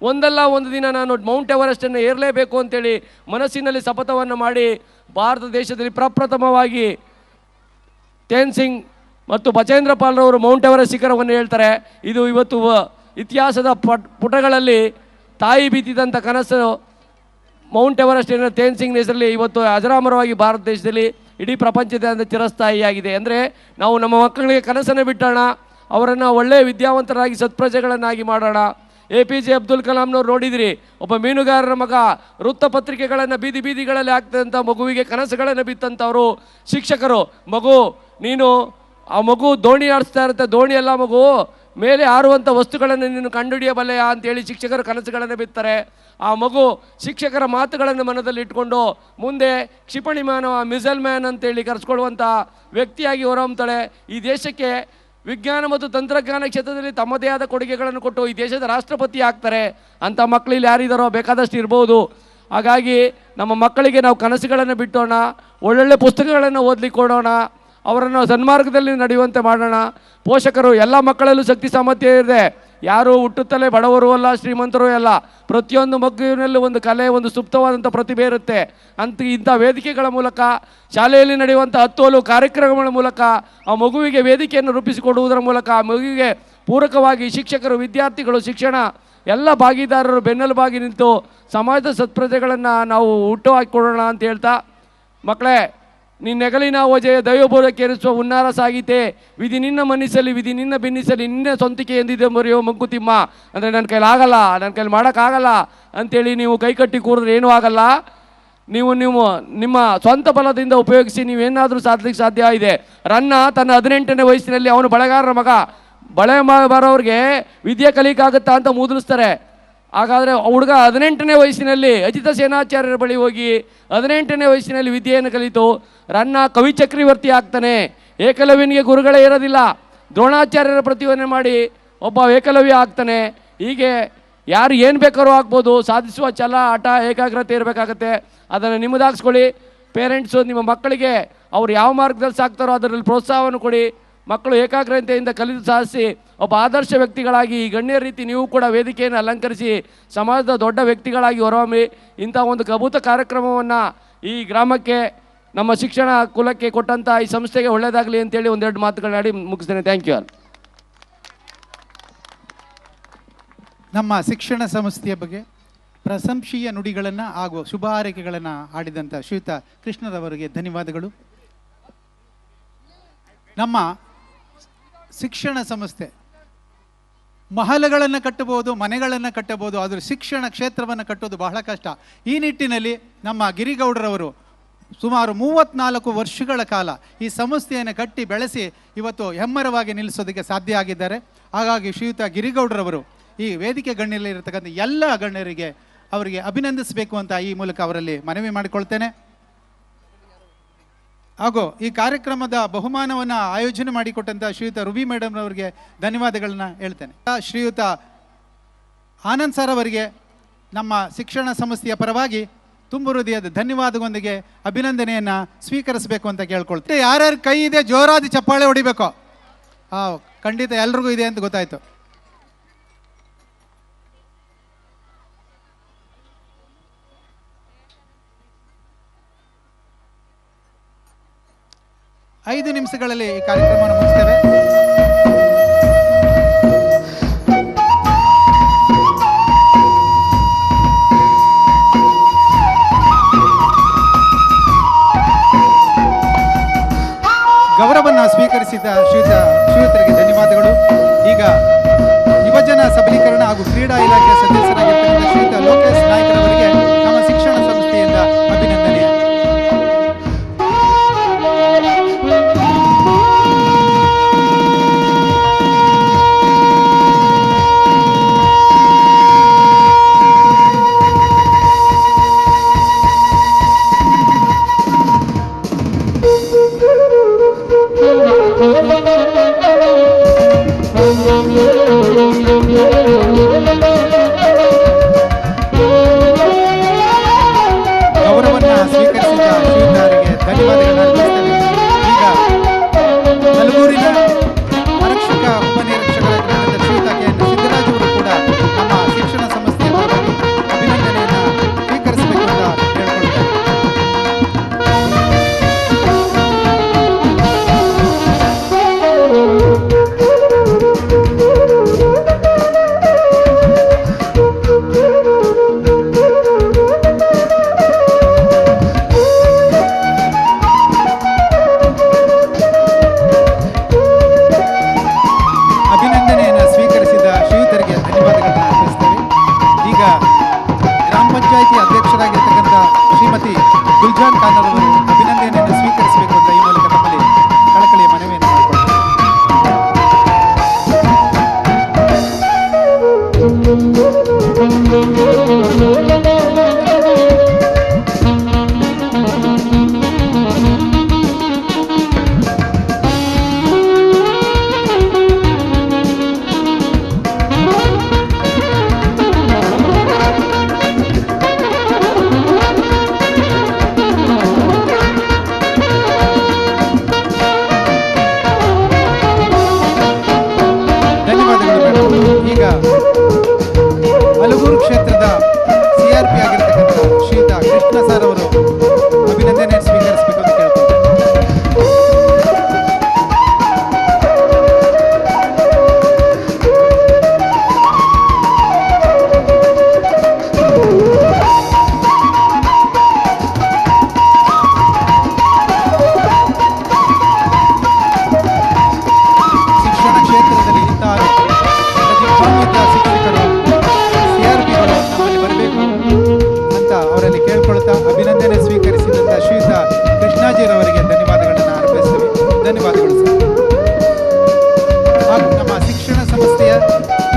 ಒಂದಲ್ಲ ಒಂದು ದಿನ ನಾನು ಮೌಂಟ್ ಎವರೆಸ್ಟನ್ನು ಏರಲೇಬೇಕು ಅಂತೇಳಿ ಮನಸ್ಸಿನಲ್ಲಿ ಶಪಥವನ್ನು ಮಾಡಿ ಭಾರತ ದೇಶದಲ್ಲಿ ಪ್ರಪ್ರಥಮವಾಗಿ ತೇನ್ ಸಿಂಗ್ ಮತ್ತು ಬಚೇಂದ್ರ ಪಾಲ್ರವರು ಮೌಂಟ್ ಎವರೆಸ್ಟ್ ಶಿಖರವನ್ನು ಹೇಳ್ತಾರೆ. ಇದು ಇವತ್ತು ಇತಿಹಾಸದ ಪುಟಗಳಲ್ಲಿ ತಾಯಿ ಬಿದ್ದಿದ್ದಂಥ ಕನಸು ಮೌಂಟ್ ಎವರೆಸ್ಟ್ ತೇನ್ ಸಿಂಗ್ ಹೆಸರಲ್ಲಿ ಇವತ್ತು ಅಜರಾಮರವಾಗಿ ಭಾರತ ದೇಶದಲ್ಲಿ ಇಡೀ ಪ್ರಪಂಚದ ಚಿರಸ್ಥಾಯಿಯಾಗಿದೆ. ಅಂದರೆ ನಾವು ನಮ್ಮ ಮಕ್ಕಳಿಗೆ ಕನಸನ್ನು ಬಿಟ್ಟೋಣ, ಅವರನ್ನು ಒಳ್ಳೆಯ ವಿದ್ಯಾವಂತರಾಗಿ ಸತ್ಪ್ರಜೆಗಳನ್ನಾಗಿ ಮಾಡೋಣ. APJ ಅಬ್ದುಲ್ ಕಲಾಂನವ್ರು ನೋಡಿದಿರಿ, ಒಬ್ಬ ಮೀನುಗಾರರ ಮಗ ವೃತ್ತಪತ್ರಿಕೆಗಳನ್ನು ಬೀದಿಗಳಲ್ಲಿ ಆಗ್ತದಂಥ ಮಗುವಿಗೆ ಕನಸುಗಳನ್ನು ಬಿತ್ತಂಥವರು ಶಿಕ್ಷಕರು. ಮಗು ನೀನು ಆ ಮಗು ದೋಣಿ ಆಡಿಸ್ತಾ ಇರುತ್ತೆ, ದೋಣಿ ಎಲ್ಲ ಮಗು ಮೇಲೆ ಆರುವಂಥ ವಸ್ತುಗಳನ್ನು ನೀನು ಕಂಡುಹಿಡಿಯಬಲ್ಲೆಯ ಅಂತೇಳಿ ಶಿಕ್ಷಕರು ಕನಸುಗಳನ್ನು ಬಿತ್ತಾರೆ. ಆ ಮಗು ಶಿಕ್ಷಕರ ಮಾತುಗಳನ್ನು ಮನದಲ್ಲಿ ಇಟ್ಕೊಂಡು ಮುಂದೆ ಕ್ಷಿಪಣಿ ಮಾನವ, ಮಿಸೈಲ್ ಮ್ಯಾನ್ ಅಂತೇಳಿ ಕರೆಸ್ಕೊಳ್ಳುವಂಥ ವ್ಯಕ್ತಿಯಾಗಿ ಹೊರಹೊಮ್ತಾಳೆ. ಈ ದೇಶಕ್ಕೆ ವಿಜ್ಞಾನ ಮತ್ತು ತಂತ್ರಜ್ಞಾನ ಕ್ಷೇತ್ರದಲ್ಲಿ ತಮ್ಮದೇ ಆದ ಕೊಡುಗೆಗಳನ್ನು ಕೊಟ್ಟು ಈ ದೇಶದ ರಾಷ್ಟ್ರಪತಿ ಆಗ್ತಾರೆ. ಅಂಥ ಮಕ್ಕಳು ಇಲ್ಲಿ ಯಾರಿದ್ದಾರೋ ಬೇಕಾದಷ್ಟು ಇರ್ಬೋದು. ಹಾಗಾಗಿ ನಮ್ಮ ಮಕ್ಕಳಿಗೆ ನಾವು ಕನಸುಗಳನ್ನು ಬಿಟ್ಟೋಣ, ಒಳ್ಳೊಳ್ಳೆ ಪುಸ್ತಕಗಳನ್ನು ಓದಲಿಕ್ಕೆ ಕೊಡೋಣ, ಅವರನ್ನು ಸನ್ಮಾರ್ಗದಲ್ಲಿ ನಡೆಯುವಂತೆ ಮಾಡೋಣ. ಪೋಷಕರು ಎಲ್ಲ ಮಕ್ಕಳಲ್ಲೂ ಶಕ್ತಿ ಸಾಮರ್ಥ್ಯ ಇದೆ, ಯಾರು ಹುಟ್ಟುತ್ತಲೇ ಬಡವರು ಅಲ್ಲ, ಶ್ರೀಮಂತರು ಅಲ್ಲ. ಪ್ರತಿಯೊಂದು ಮಗುವಿನಲ್ಲೂ ಒಂದು ಕಲೆ, ಒಂದು ಸುಪ್ತವಾದಂಥ ಪ್ರತಿಭೆ ಇರುತ್ತೆ. ಇಂಥ ವೇದಿಕೆಗಳ ಮೂಲಕ, ಶಾಲೆಯಲ್ಲಿ ನಡೆಯುವಂಥ 10 ಹಲವು ಕಾರ್ಯಕ್ರಮಗಳ ಮೂಲಕ ಆ ಮಗುವಿಗೆ ವೇದಿಕೆಯನ್ನು ರೂಪಿಸಿಕೊಡುವುದರ ಮೂಲಕ ಆ ಮಗುವಿಗೆ ಪೂರಕವಾಗಿ ಶಿಕ್ಷಕರು, ವಿದ್ಯಾರ್ಥಿಗಳು, ಶಿಕ್ಷಣ ಎಲ್ಲ ಭಾಗಿದಾರರು ಬೆನ್ನೆಲುಬಾಗಿ ನಿಂತು ಸಮಾಜದ ಸತ್ಪ್ರಜೆಗಳನ್ನು ನಾವು ಹುಟ್ಟು ಹಾಕಿಕೊಡೋಣ ಅಂತ ಹೇಳ್ತಾ, ಮಕ್ಕಳೇ, ನಿನ್ನೆಗಲಿನ ಓಜೆಯ ದೈವಬೋಧಕ್ಕೇರಿಸುವ ಹುನ್ನಾರ ಸಾಗೀತೆ, ವಿಧಿ ನಿನ್ನ ಮನ್ನಿಸಲಿ, ವಿಧಿ ನಿನ್ನ ಭಿನ್ನಿಸಲಿ, ನಿನ್ನೆ ಸ್ವಂತಿಕೆ ಎಂದಿದೆ ಮರೆಯೋ ಮಂಕುತಿಮ್ಮ. ಅಂದರೆ ನನ್ನ ಕೈಲಿ ಆಗಲ್ಲ, ನನ್ನ ಕೈಲಿ ಮಾಡೋಕ್ಕಾಗಲ್ಲ ಅಂಥೇಳಿ ನೀವು ಕೈಕಟ್ಟಿ ಕೂರಿದ್ರೆ ಏನೂ ಆಗಲ್ಲ. ನೀವು ನಿಮ್ಮ ಸ್ವಂತ ಬಲದಿಂದ ಉಪಯೋಗಿಸಿ ನೀವೇನಾದರೂ ಸಾಧಲಿಕ್ಕೆ ಸಾಧ್ಯ ಇದೆ. ರನ್ನ ತನ್ನ 18ನೇ ವಯಸ್ಸಿನಲ್ಲಿ ಅವನು ಬಳೆಗಾರರ ಮಗ, ಬಳೆ ಬರೋರಿಗೆ ವಿದ್ಯೆ ಕಲಿಯಕ್ಕಾಗುತ್ತಾ ಅಂತ ಮೂದಲಿಸ್ತಾರೆ. ಹಾಗಾದರೆ ಹುಡುಗ 18ನೇ ವಯಸ್ಸಿನಲ್ಲಿ ಅಜಿತ ಸೇನಾಚಾರ್ಯರ ಬಳಿ ಹೋಗಿ 18ನೇ ವಯಸ್ಸಿನಲ್ಲಿ ವಿದ್ಯೆಯನ್ನು ಕಲಿತು ರನ್ನ ಕವಿ ಚಕ್ರವರ್ತಿ ಆಗ್ತಾನೆ. ಏಕಲವ್ಯನಿಗೆ ಗುರುಗಳೇ ಇರೋದಿಲ್ಲ, ದ್ರೋಣಾಚಾರ್ಯರ ಪ್ರತಿಭಟನೆ ಮಾಡಿ ಒಬ್ಬ ಏಕಲವ್ಯ ಆಗ್ತಾನೆ. ಹೀಗೆ ಯಾರು ಏನು ಬೇಕಾದ್ರೂ ಆಗ್ಬೋದು. ಸಾಧಿಸುವ ಛಲ, ಹಠ, ಏಕಾಗ್ರತೆ ಇರಬೇಕಾಗತ್ತೆ. ಅದನ್ನು ನಿಮ್ಮದಾಗಿಸ್ಕೊಳ್ಳಿ. ಪೇರೆಂಟ್ಸು ನಿಮ್ಮ ಮಕ್ಕಳಿಗೆ ಅವ್ರು ಯಾವ ಮಾರ್ಗದಲ್ಲಿ ಸಾಕ್ತಾರೋ ಅದರಲ್ಲಿ ಪ್ರೋತ್ಸಾಹವನ್ನು ಕೊಡಿ. ಮಕ್ಕಳು ಏಕಾಗ್ರತೆಯಿಂದ ಕಲಿತು ಸಾಧಿಸಿ ಒಬ್ಬ ಆದರ್ಶ ವ್ಯಕ್ತಿಗಳಾಗಿ ಈ ಗಣ್ಯ ರೀತಿ ನೀವು ಕೂಡ ವೇದಿಕೆಯನ್ನು ಅಲಂಕರಿಸಿ ಸಮಾಜದ ದೊಡ್ಡ ವ್ಯಕ್ತಿಗಳಾಗಿ ಹೊರಹೊಮ್ಮಿ. ಇಂಥ ಒಂದು ಅದ್ಭುತ ಕಾರ್ಯಕ್ರಮವನ್ನು ಈ ಗ್ರಾಮಕ್ಕೆ, ನಮ್ಮ ಶಿಕ್ಷಣ ಕುಲಕ್ಕೆ ಕೊಟ್ಟಂಥ ಈ ಸಂಸ್ಥೆಗೆ ಒಳ್ಳೆಯದಾಗಲಿ ಅಂತೇಳಿ ಒಂದೆರಡು ಮಾತುಗಳನ್ನಾಡಿ ಮುಗಿಸ್ತೇನೆ. Thank you all. ನಮ್ಮ ಶಿಕ್ಷಣ ಸಂಸ್ಥೆಯ ಬಗ್ಗೆ ಪ್ರಶಂಸೀಯ ನುಡಿಗಳನ್ನು ಹಾಗೂ ಶುಭ ಹಾರೈಕೆಗಳನ್ನು ಆಡಿದಂಥ ಶ್ರೀಯುತ ಕೃಷ್ಣರವರಿಗೆ ಧನ್ಯವಾದಗಳು. ನಮ್ಮ ಶಿಕ್ಷಣ ಸಂಸ್ಥೆ ಮಹಲುಗಳನ್ನು ಕಟ್ಟಬಹುದು, ಮನೆಗಳನ್ನು ಕಟ್ಟಬಹುದು, ಆದರೆ ಶಿಕ್ಷಣ ಕ್ಷೇತ್ರವನ್ನು ಕಟ್ಟೋದು ಬಹಳ ಕಷ್ಟ. ಈ ನಿಟ್ಟಿನಲ್ಲಿ ನಮ್ಮ ಗಿರಿಗೌಡರವರು ಸುಮಾರು 34 ವರ್ಷಗಳ ಕಾಲ ಈ ಸಂಸ್ಥೆಯನ್ನು ಕಟ್ಟಿ ಬೆಳೆಸಿ ಇವತ್ತು ಹೆಮ್ಮರವಾಗಿ ನಿಲ್ಲಿಸೋದಕ್ಕೆ ಸಾಧ್ಯ ಆಗಿದ್ದಾರೆ. ಹಾಗಾಗಿ ಶ್ರೀಯುತ ಗಿರಿಗೌಡರವರು ಈ ವೇದಿಕೆ ಗಣ್ಯರಲ್ಲಿರತಕ್ಕಂಥ ಎಲ್ಲ ಗಣ್ಯರಿಗೆ ಅವರಿಗೆ ಅಭಿನಂದಿಸಬೇಕು ಅಂತ ಈ ಮೂಲಕ ಅವರಲ್ಲಿ ಮನವಿ ಮಾಡಿಕೊಳ್ತೇನೆ. ಹಾಗೂ ಈ ಕಾರ್ಯಕ್ರಮದ ಬಹುಮಾನವನ್ನು ಆಯೋಜನೆ ಮಾಡಿಕೊಟ್ಟಂಥ ಶ್ರೀಯುತ ರುಬಿ ಮೇಡಮ್ ಅವರಿಗೆ ಧನ್ಯವಾದಗಳನ್ನ ಹೇಳ್ತೇನೆ. ಶ್ರೀಯುತ ಆನಂದ್ ಸರ್ ಅವರಿಗೆ ನಮ್ಮ ಶಿಕ್ಷಣ ಸಂಸ್ಥೆಯ ಪರವಾಗಿ ತುಂಬ ಹೃದಯದ ಧನ್ಯವಾದದೊಂದಿಗೆ ಅಭಿನಂದನೆಯನ್ನು ಸ್ವೀಕರಿಸಬೇಕು ಅಂತ ಕೇಳ್ಕೊಳ್ತೇನೆ. ಯಾರ್ಯಾರ ಕೈ ಇದೆ ಜೋರಾದ ಚಪ್ಪಾಳೆ ಹೊಡಿಬೇಕು. ಖಂಡಿತ ಎಲ್ರಿಗೂ ಇದೆ ಅಂತ ಗೊತ್ತಾಯ್ತು. ಐದು ನಿಮಿಷಗಳಲ್ಲಿ ಈ ಕಾರ್ಯಕ್ರಮವನ್ನು ಮುಗಿಸ್ತೇವೆ. ಗೌರವವನ್ನು ಸ್ವೀಕರಿಸಿದ ಶ್ರೀಯುತರಿಗೆ ಧನ್ಯವಾದಗಳು. ಈಗ ಯುವಜನ ಸಬಲೀಕರಣ ಹಾಗೂ ಕ್ರೀಡಾ ಇಲಾಖೆಯ ಸದಸ್ಯರಾಗಿರ್ತಕ್ಕಂಥ ಶ್ರೀಯುತ ಲೋಕೇಶ್ ನಾಯ್ಕರವರಿಗೆ ನಮ್ಮ ಶಿಕ್ಷಣ ಸಂಸ್ಥೆಯಿಂದ ಅಭಿನಂದನೆ. Thank you.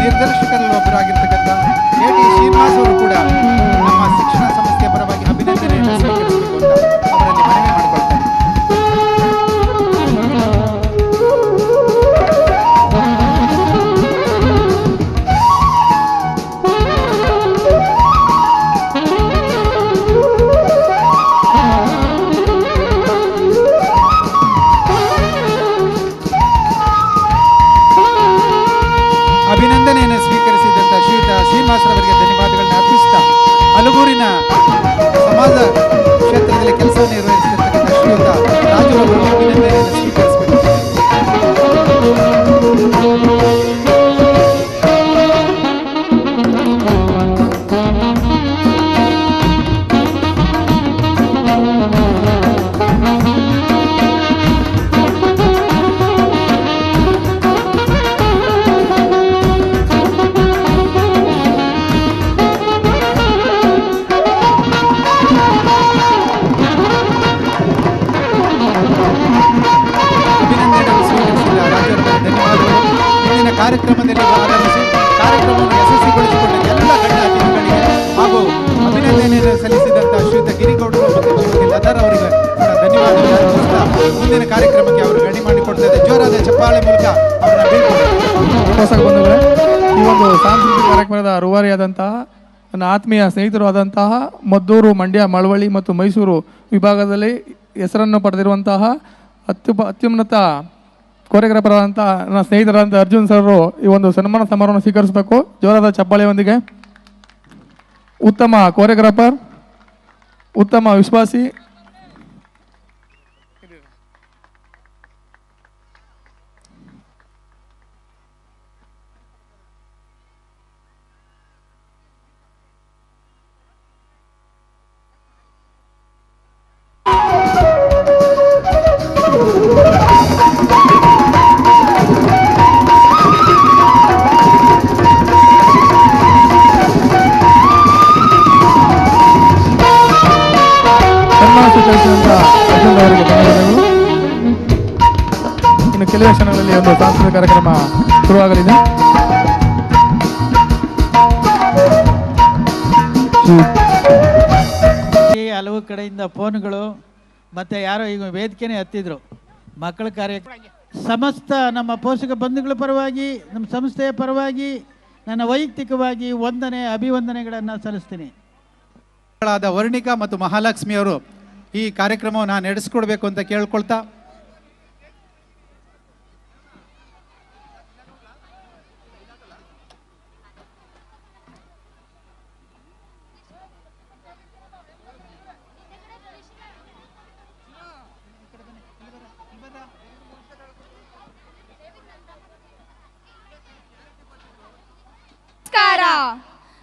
ನಿರ್ದೇಶಕರಲ್ಲಿ ಒಬ್ಬರಾಗಿರ್ತಕ್ಕಂಥ ಕೆ.ಟಿ. ಶ್ರೀನಿವಾಸ್ ಅವರು ಕೂಡ ನಮ್ಮ ಶಿಕ್ಷಣ ಸಂಸ್ಥೆಯ ಪರವಾಗಿ ಅಭಿನಂದನೆಯನ್ನು ಸ್ವೀಕರಿಸಬೇಕು ಅಂತ ಅವರಲ್ಲಿ ಮನವಿ ಮಾಡಿಕೊಳ್ತಾರೆ. ಅಭಿನಂದನೆಯನ್ನು ಸ್ವೀಕರಿಸಿದಂಥ ಶ್ರೀಯುತ ಶ್ರೀನಿವಾಸರವರಿಗೆ ಧನ್ಯವಾದಗಳನ್ನ ಅರ್ಪಿಸ್ತಾ ಹಲಗೂರಿನ ಸಮಾಜ ಕ್ಷೇತ್ರದಲ್ಲಿ ಕೆಲಸವನ್ನು ನಿರ್ವಹಿಸುತ್ತಿರ್ತಕ್ಕಂಥ ಶ್ರೀಯುತ ರಾಜು ಅವರು ಅಭಿನಂದನೆಯನ್ನು ಸ್ವೀಕರಿಸಬೇಕು. ಕಾರ್ಯಕ್ರಮದಲ್ಲಿ ಆಗಮಿಸಿ ಕಾರ್ಯಕ್ರಮವನ್ನು ಯಶಸ್ವಿಗೊಳಿಸಿಕೊಂಡ ಎಲ್ಲ ಗಣ್ಯ ಅತಿಥಿಗಳಿಗೆ ಹಾಗೂ ಅಭಿನಂದನೆಯನ್ನು ಸಲ್ಲಿಸಿದಂಥ ಶ್ರೀಯುತ ಗಿರಿಗೌಡರು ಮತ್ತು ಶ್ರೀಮತಿ ಲತಾರ್ ಅವರಿಗೆ ಧನ್ಯವಾದಗಳು ಅರ್ಪಿಸ್ತಾ ಮುಂದಿನ ಕಾರ್ಯಕ್ರಮಕ್ಕೆ ಅವರು ಗಣಿ ಮಾಡಿಕೊಡ್ತಾರೆ. ಜೋರಾದ ಚಪ್ಪಾಳೆ ಮೂಲಕ ಅವರನ್ನ ಬೀಳ್ಕೊಡ್ತಾರೆ. ಬಂಧುಗಳೇ, ಈ ಒಂದು ಸಾಂಸ್ಕೃತಿಕ ಕಾರ್ಯಕ್ರಮದ ರೂವಾರಿಯಾದಂತಹ ನನ್ನ ಆತ್ಮೀಯ ಸ್ನೇಹಿತರು ಆದಂತಹ ಮದ್ದೂರು, ಮಂಡ್ಯ, ಮಳವಳ್ಳಿ ಮತ್ತು ಮೈಸೂರು ವಿಭಾಗದಲ್ಲಿ ಹೆಸರನ್ನು ಪಡೆದಿರುವಂತಹ ಅತ್ಯುನ್ನತ ಕೋರಿಯೋಗ್ರಾಫರ್ ಆದಂಥ ನನ್ನ ಸ್ನೇಹಿತರಾದಂಥ ಅರ್ಜುನ್ ಸರ್ ಈ ಒಂದು ಸನ್ಮಾನ ಸಮಾರೋಹವನ್ನು ಸ್ವೀಕರಿಸಬೇಕು. ಜೋರಾದ ಚಪ್ಪಾಳೆಯೊಂದಿಗೆ. ಉತ್ತಮ ಕೋರಿಯೋಗ್ರಾಫರ್, ಉತ್ತಮ ವಿಶ್ವಾಸಿ, ಅವರಿಗೆ ಧನ್ಯವಾದಗಳು. ಇನ್ನು ಕೆಲವೇ ಕ್ಷಣಗಳಲ್ಲಿ ಒಂದು ಸಾಂಸ್ಕೃತಿಕ ಕಾರ್ಯಕ್ರಮ ಶುರುವಾಗಲಿದೆ. ಹಲವು ಕಡೆಯಿಂದ ಫೋನ್ಗಳು ಮತ್ತು ಯಾರೋ ಈಗ ವೇದಿಕೆನೇ ಹತ್ತಿದ್ರು ಮಕ್ಕಳ ಸಮಸ್ತ ನಮ್ಮ ಪೋಷಕ ಬಂಧುಗಳ ಪರವಾಗಿ ನಮ್ಮ ಸಂಸ್ಥೆಯ ಪರವಾಗಿ ನನ್ನ ವೈಯಕ್ತಿಕವಾಗಿ ಅಭಿವಂದನೆಗಳನ್ನು ಸಲ್ಲಿಸ್ತೀನಿ. ವರ್ಣಿಕಾ ಮತ್ತು ಮಹಾಲಕ್ಷ್ಮಿ ಅವರು ಈ ಕಾರ್ಯಕ್ರಮವನ್ನು ನಡೆಸಿಕೊಡ್ಬೇಕು ಅಂತ ಕೇಳ್ಕೊಳ್ತಾ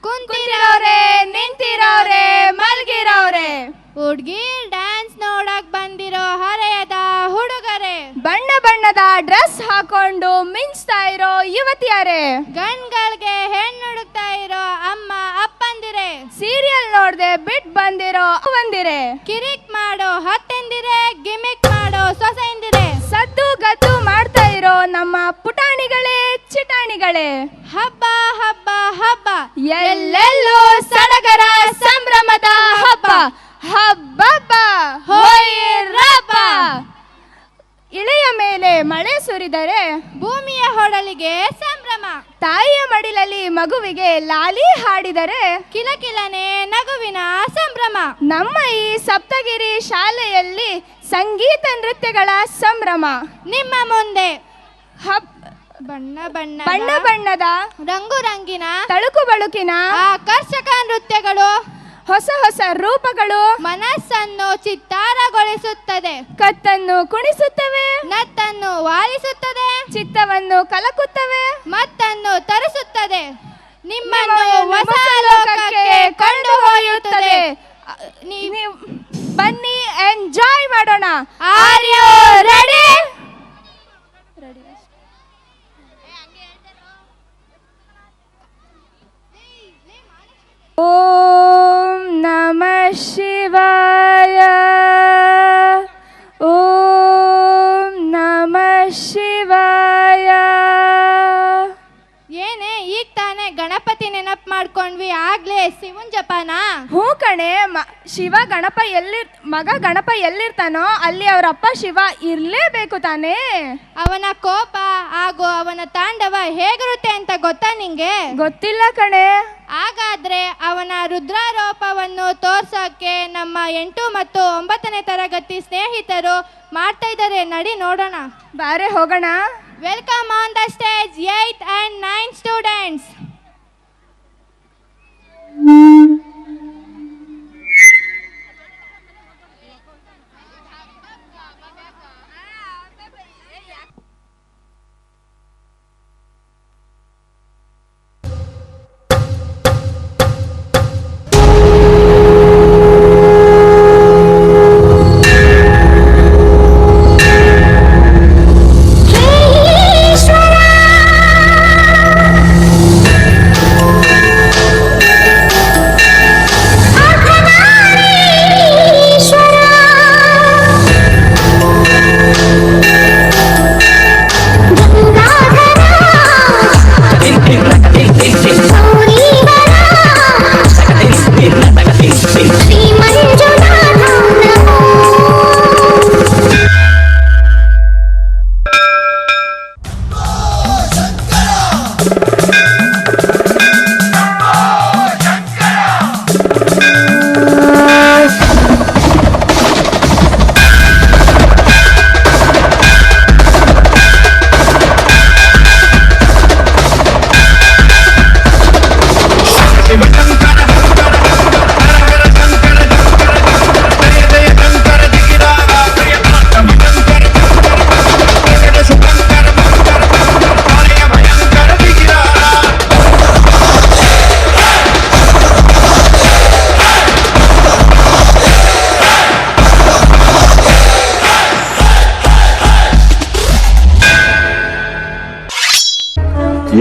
ಕುಂತಿರೋರೆ, ನಿಂತಿರೋರೆ, ಮಲ್ಗಿರೋರೆ, ಹುಡ್ಗಿ ಡ್ಯಾನ್ಸ್ ನೋಡಕ್ ಬಂದಿರೋ ಹರೆಯದ ಹುಡುಗರೇ, ಬಣ್ಣ ಬಣ್ಣದ ಡ್ರೆಸ್ ಹಾಕೊಂಡು ಮಿಂಚ್ತಾ ಇರೋ ಯುವತಿಯರೇ, ಗಂಡ್ಗಳಿಗೆ ಹೆಣ್ಣು ಹುಡುಕ್ತಾ ಇರೋ ಅಮ್ಮ ಅಪ್ಪಂದಿರೆ, ಸೀರಿಯಲ್ ನೋಡ್ದೆ ಬಿಟ್ ಬಂದಿರೋ ಅವಂದಿರೆ, ಕಿರಿಕ್ ಮಾಡೋ ಹತ್ತೆಂದಿರೆ, ಗಿಮಿಕ್ ಮಾಡೋ ಸೊಸೆಂದಿರೆ, ಸದ್ದು ಗದ್ದು ಮಾಡ್ತಾ ಇರೋ ನಮ್ಮ ಪುಟಾಣಿಗಳೇ ಚಿಟಾಣಿಗಳೇ, ಹಬ್ಬ ಹಬ್ಬ ಹಬ್ಬ ಎಲ್ಲೆಲ್ಲೋ ಸಡಗರ ಸಂಭ್ರಮದ ಹಬ್ಬ, ಹಬ್ಬಬ್ಬ ಹೋಯಿರಬ್ಬ. ಇಳೆಯ ಮೇಲೆ ಮಳೆ ಸುರಿದರೆ ಭೂಮಿಯ ಹೊಡಲಿಗೆ ಸಂಭ್ರಮ, ತಾಯಿಯ ಮಡಿಲಲ್ಲಿ ಮಗುವಿಗೆ ಲಾಲಿ ಹಾಡಿದರೆ ಕಿಲಕಿಲನೆ ನಗುವಿನ ಸಂಭ್ರಮ. ನಮ್ಮ ಈ ಸಪ್ತಗಿರಿ ಶಾಲೆಯಲ್ಲಿ ಸಂಗೀತ ನೃತ್ಯಗಳ ಸಂಭ್ರಮ. ನಿಮ್ಮ ಮುಂದೆ ಬಣ್ಣ ಬಣ್ಣದ ರಂಗು ರಂಗಿನ ತಳುಕು ಬಳುಕಿನ ಆಕರ್ಷಕ ನೃತ್ಯಗಳು, ಹೊಸ ಹೊಸ ರೂಪಗಳು ಮನಸ್ಸನ್ನು ಚಿತ್ತಾರಗೊಳಿಸುತ್ತದೆ, ಕತ್ತನ್ನು ಕುಣಿಸುತ್ತವೆ, ನತ್ತನ್ನು ವಾಲಿಸುತ್ತದೆ, ಚಿತ್ತವನ್ನು ಕಲಕುತ್ತವೆ, ಮತ್ತನ್ನು ತರಿಸುತ್ತದೆ, ನಿಮ್ಮನ್ನು ಹೊಸ ಲೋಕಕ್ಕೆ ಕೊಂಡೊಯ್ಯುತ್ತದೆ. ನೀವು ಬನ್ನಿ, ಎಂಜಾಯ್ ಮಾಡೋಣ. Are you ready? ಓಂ ನಮಃ ಶಿವಾಯ, ಓಂ ನಮಃ ಶಿವಾಯ. ಏನೇ ಈಗ ತಾನೇ ಗಣಪತಿ ನೆನಪು ಮಾಡ್ಕೊಂಡ್ವಿ, ಆಗ್ಲೇ ಶಿವನ್ ಜಪನಾ? ಹ್ಞೂ ಕಣೆ, ಶಿವ ಗಣಪ ಮಗ ಗಣಪ ಎಲ್ಲಿರ್ತಾನೋ ಅಲ್ಲಿ ಅವರ ಅಪ್ಪ ಶಿವ ಇರ್ಲೇಬೇಕು ತಾನೇ. ಅವನ ಕೋಪ ಹಾಗೂ ಅವನ ತಾಂಡವ ಹೇಗಿರುತ್ತೆ ಅಂತ ಗೊತ್ತಾ ನಿಂಗೆ? ಗೊತ್ತಿಲ್ಲ ಕಣೆ. ಹಾಗಾದ್ರೆ ಅವನ ರುದ್ರಾರೋಪವನ್ನು ತೋರ್ಸೋಕೆ ನಮ್ಮ 8 ಮತ್ತು 9ನೇ ತರಗತಿ ಸ್ನೇಹಿತರು ಮಾಡ್ತಾ ಇದ್ದಾರೆ, ನಡಿ ನೋಡೋಣ. ಬಾರೆ ಹೋಗೋಣ. Welcome on the stage 8th and 9th students.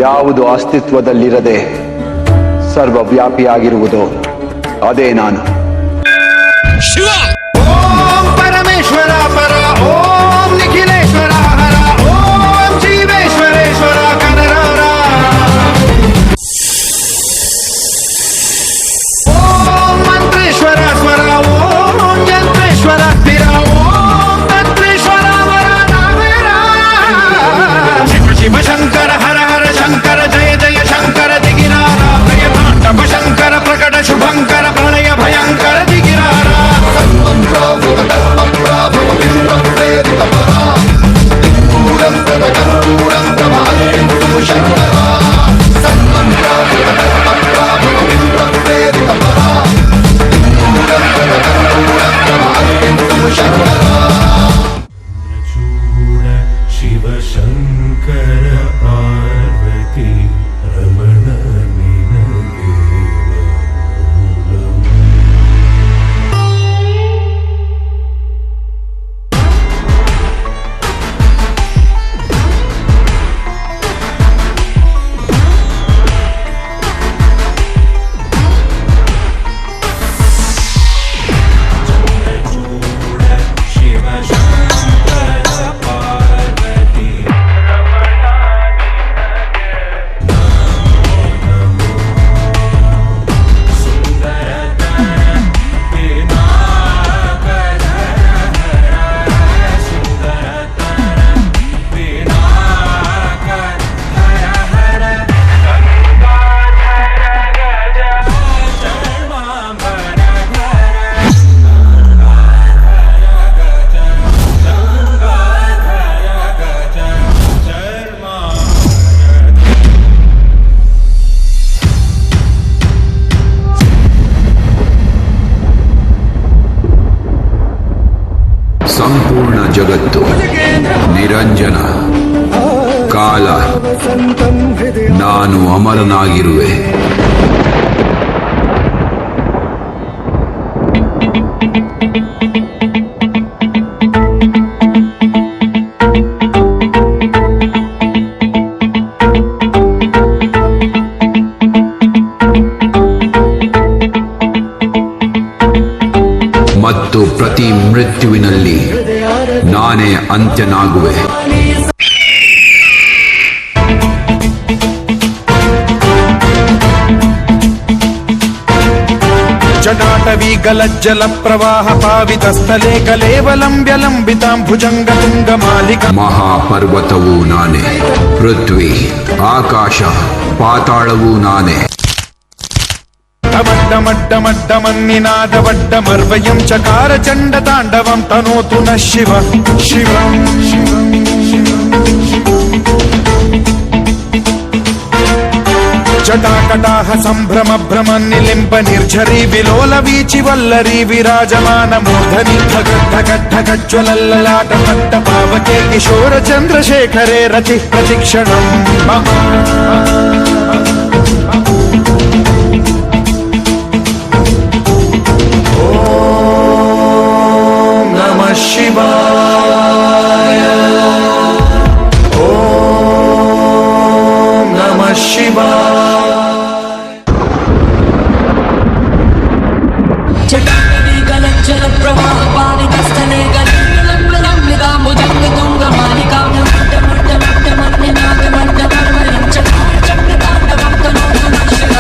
ಯಾವುದು ಅಸ್ತಿತ್ವದಲ್ಲಿರದೆ ಸರ್ವವ್ಯಾಪಿಯಾಗಿರುವುದೋ ಅದೇ ನಾನು. ಓಂ ಪರಮೇಶ್ವರ ಪರ, ಓಂ ನಿಖಿಲೇಶ್ವರ ಹರ, ಓಂ ಜೀವೇಶ್ವರೇಶ್ವರ ಕನರರ, ಓಂ ಮಂತ್ರೇಶ್ವರ ಸ್ವರ, ಓಂ ಯಂತ್ರೇಶ್ವರ ಸ್ಥಿರ, ಓಂ ತಂತ್ರೇಶ್ವರ ವರ ನಾವೇರ. ಶಿವ ಶಿವ ಶಂಕರ ಹರ ಹರ ಶಂಕರ, ಜಯ ಜಯ ಶಂಕರ ದಿಗಿರಾರ, ಪ್ರಿಯ ತಾಂಡವ ಶಂಕರ ಪ್ರಕಟ ಶುಭಂಕರ, ಪ್ರಳಯ ಭಯಂಕರ ದಿಗಿರಾರ. ಶಿವ ಶಂಕರ ಪಾರ್ವತಿ ರಮಣ ನಿನಗೆ ಸಂಪೂರ್ಣ ಜಗತ್ತು ನಿರಂಜನ, ಕಾಲ ನಾನು ಅಮರನಾಗಿರುವೆ. ಮತ್ತು ಪ್ರತಿ ಮೃತ್ಯುವಿನಲ್ಲಿ ನಾನೇ ಅಂತ್ಯನಾಗುವೆ. ಪಾಟವಿ ಗಲಜ್ಜಲ ಪ್ರವಾಹ ಪಾವಿತಸ್ಥಲೆ ಕಲೇವಲಂಬ್ಯ ಲಂಬಿತಾಂ ಭುಜಂಗ ತುಂಗ ಮಾಲಿಕ. ಮಹಾಪರ್ವತವೂ ನಾನೇ, ಪೃಥ್ವಿ, ಆಕಾಶ, ಪಾತಾಳವೂ ನಾನೇ. ಮಡ್ಡ ಮಡ್ಡ ಮಡ್ಡ ಮನ್ನಿನಾದ ವಡ್ಡ ಮರ್ವಯಂ ಚಕಾರ ಚಂಡ ತಾಂಡವಂ ತನೋತು ನ ಶಿವ ಶಿವಂ ಶಿವಂ ಜಟಾಕಟಾಹ ಸಂಭ್ರಮ ಭ್ರಮ ನಿಲಿಂಬ ನಿರ್ಝರಿ ವಿಲೋಲ ವೀಚಿ ವಲ್ಲರಿ ವಿರಾಜಮಾನ ಮೂರ್ಧನಿ ಢಗ ಢಗ ಢಗ ಜ್ವಲಲ್ಲಲಾಟ ಪಟ್ಟ ಪಾವಕೆ ಕಿಶೋರ ಚಂದ್ರಶೇಖರೇ ರತಿ ಪ್ರತಿಕ್ಷಣಂ ಮಹಾ. ಓಂ ನಮಃ ಶಿವಾಯ. ಓಂ ನಮಃ ಶಿವಾಯ. ಜಟಾಕಟಿ ಗಲಜ್ಜಲ ಪ್ರವಾಹ ಪಾವಿತಸ್ಥಲೆ ಗಲಂಬಿತ ಮುದಂಗ ತುಂಗ ಮಾಲಿಕಾ ಮಡ್ಡ ಮಡ್ಡ ಮಡ್ಡ ಮನ್ನಿನಾದ ಮಡ್ಡ ಮರ್ವಯಂ ಚಕಾರ ಚಂಡ ತಾಂಡವಂ ತನೋತು ನ ಶಿವ.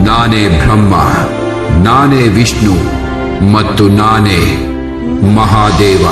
ನಾನೇ ಬ್ರಹ್ಮ, ನಾನೇ ವಿಷ್ಣು ಮತ್ತು ನಾನೇ ಮಹಾದೇವ.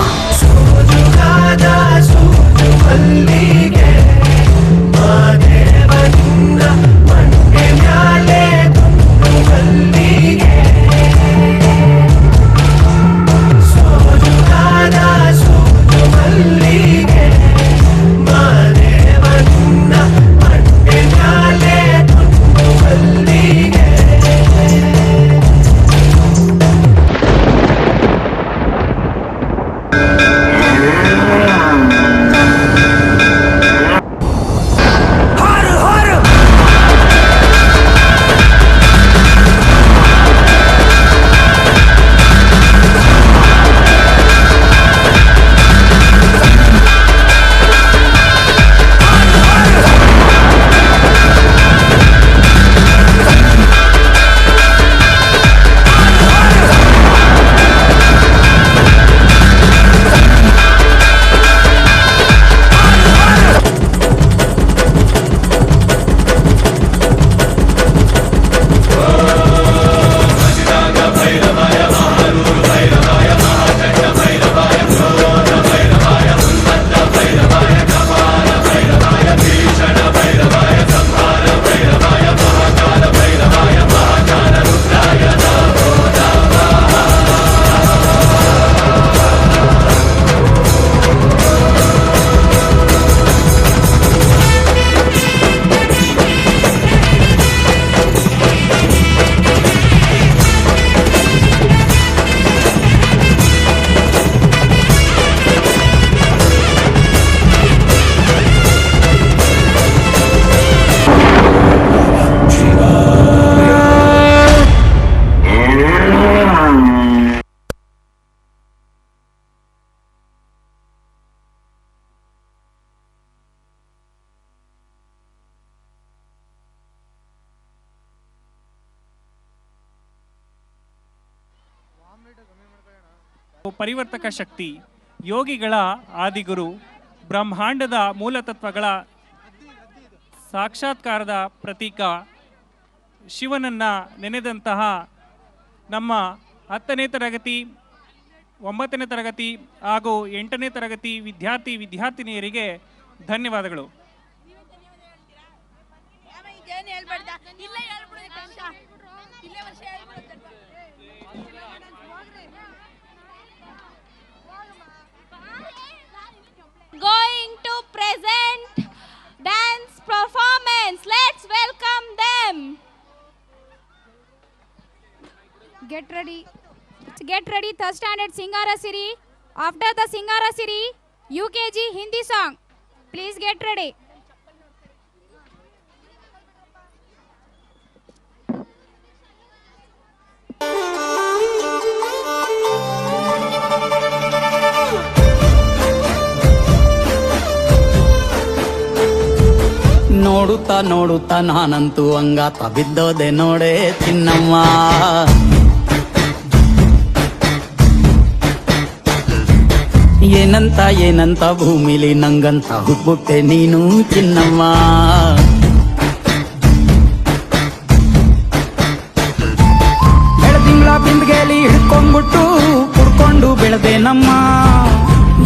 ಪರಿವರ್ತಕ ಶಕ್ತಿ, ಯೋಗಿಗಳ ಆದಿಗುರು, ಬ್ರಹ್ಮಾಂಡದ ಮೂಲತತ್ವಗಳ ಸಾಕ್ಷಾತ್ಕಾರದ ಪ್ರತೀಕ, ಶಿವನನ್ನು ನೆನೆದಂತಹ ನಮ್ಮ 10ನೇ ತರಗತಿ, 9ನೇ ತರಗತಿ ಹಾಗೂ 8ನೇ ತರಗತಿ ವಿದ್ಯಾರ್ಥಿನಿಯರಿಗೆ ಧನ್ಯವಾದಗಳು. Going to present dance performance. Let's welcome them. Get ready. Third standard Singara Siri. After the Singara Siri, UKG Hindi song. Please get ready. ನೋಡುತ್ತಾ ನೋಡುತ್ತಾ ನಾನಂತೂ ಅಂಗಾತ ಬಿದ್ದೋದೆ ನೋಡೆ ಚಿನ್ನಮ್ಮ. ಏನಂತ ಭೂಮಿಲಿ ನಂಗಂತ ಹುಟ್ಬಿಟ್ಟೆ ನೀನು ಚಿನ್ನಮ್ಮ. ಬೆಳದಿಂಗಳ ಬಿಂದಿಗೆಲಿ ಹಿಡ್ಕೊಂಡ್ಬಿಟ್ಟು ಕುಡ್ಕೊಂಡು ಬೆಳೆದೆ ನಮ್ಮ.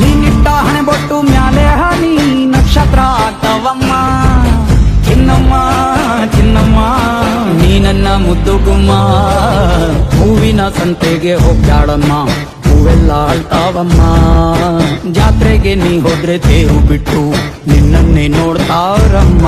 ನೀನಿಟ್ಟ ಹಣೆ ಬೊಟ್ಟು ಮ್ಯಾಲೆ ಹನಿ ನಕ್ಷತ್ರ ಆಗ್ತಾವಮ್ಮ. ಚಿನ್ನಮ್ಮ ನೀ ನನ್ನ ಮುದ್ದು ಗುಮ್ಮ. ಹೂವಿನ ಸಂತೆಗೆ ಹೋಗ್ಯಾಳಮ್ಮ, ಹೂವೆಲ್ಲ ಅಳ್ತಾವಮ್ಮ. ಜಾತ್ರೆಗೆ ನೀ ಹೋದ್ರೆ ತೇರು ಬಿಟ್ಟು ನಿನ್ನನ್ನೇ ನೋಡ್ತಾರಮ್ಮ.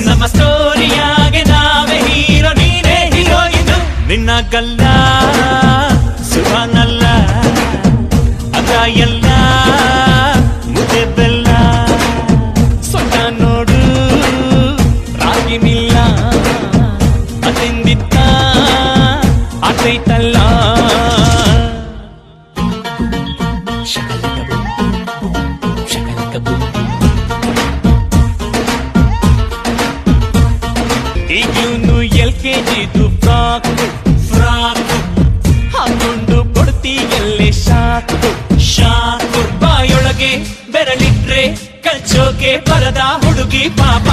ನಮ್ಮ ಸ್ಟೋರಿಯಾಗೆ ನಾವೇ ಹೀರೋ, ನೀನೇ ಹೀರೋಯಿನು. ನಿನ್ನ ಗಲ್ಲ ಸುಖನಲ್ಲ, ಅದ ಎಲ್ಲ ಮುದ್ದೆ ಬೆಲ್ಲ. ಸೊಟ್ಟ ನೋಡು ರಾಗಿ ಮಿಲ್ಲ, ಅದಿಂದಿತ್ತ ಆತೈತಲ್ಲ. ಈಗ್ಲೂನು LKGದು ಫ್ರಾಕ್ ಹಾಕೊಂಡು ಕೊಡ್ತೀಯಲ್ಲೇ ಶಾಕು. ಬಾಯೊಳಗೆ ಬೆರಳಿಟ್ರೆ ಕಚ್ಚೋಕೆ ಬರದ ಹುಡುಗಿ ಪಾಪ.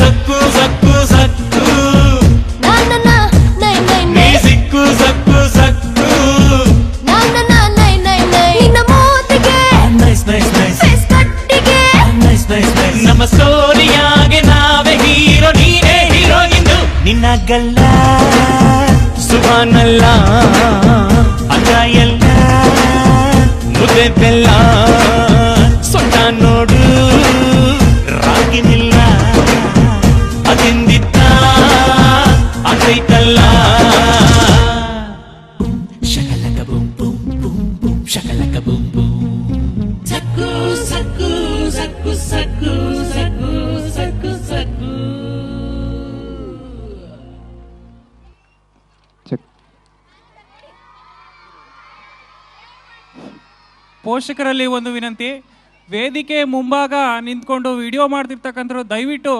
ಸಕ್ಕು ಸಕ್ಕು ಸಕ್ಕು ನೀ ಸಿಕ್ಕು ಸಕ್ಕು ಸಕ್ಕು. ನಮ್ಮ ಸ್ಟೋರಿಯಾಗೆ ನಾವೇ ಹೀರೋ, ನೀನೇ ಹೀರೋಯಿನು. ನಿನ್ನ ಗಲ್ಲ ಸುಖನಲ್ಲ, ಅದ ಎಲ್ಲ ಮುದ್ದೆ ಬೆಲ್ಲ. ಸೊಟ್ಟ ನೋಡು ರಾಗಿ ನಿಲ್ಲ. ಪೋಷಕರಲ್ಲಿ ಒಂದು ವಿನಂತಿ, ವೇದಿಕೆ ಮುಂಭಾಗ ನಿಂತ್ಕೊಂಡು ವಿಡಿಯೋ ಮಾಡ್ತಿರ್ತಕ್ಕಂಥವ್ರು ದಯವಿಟ್ಟು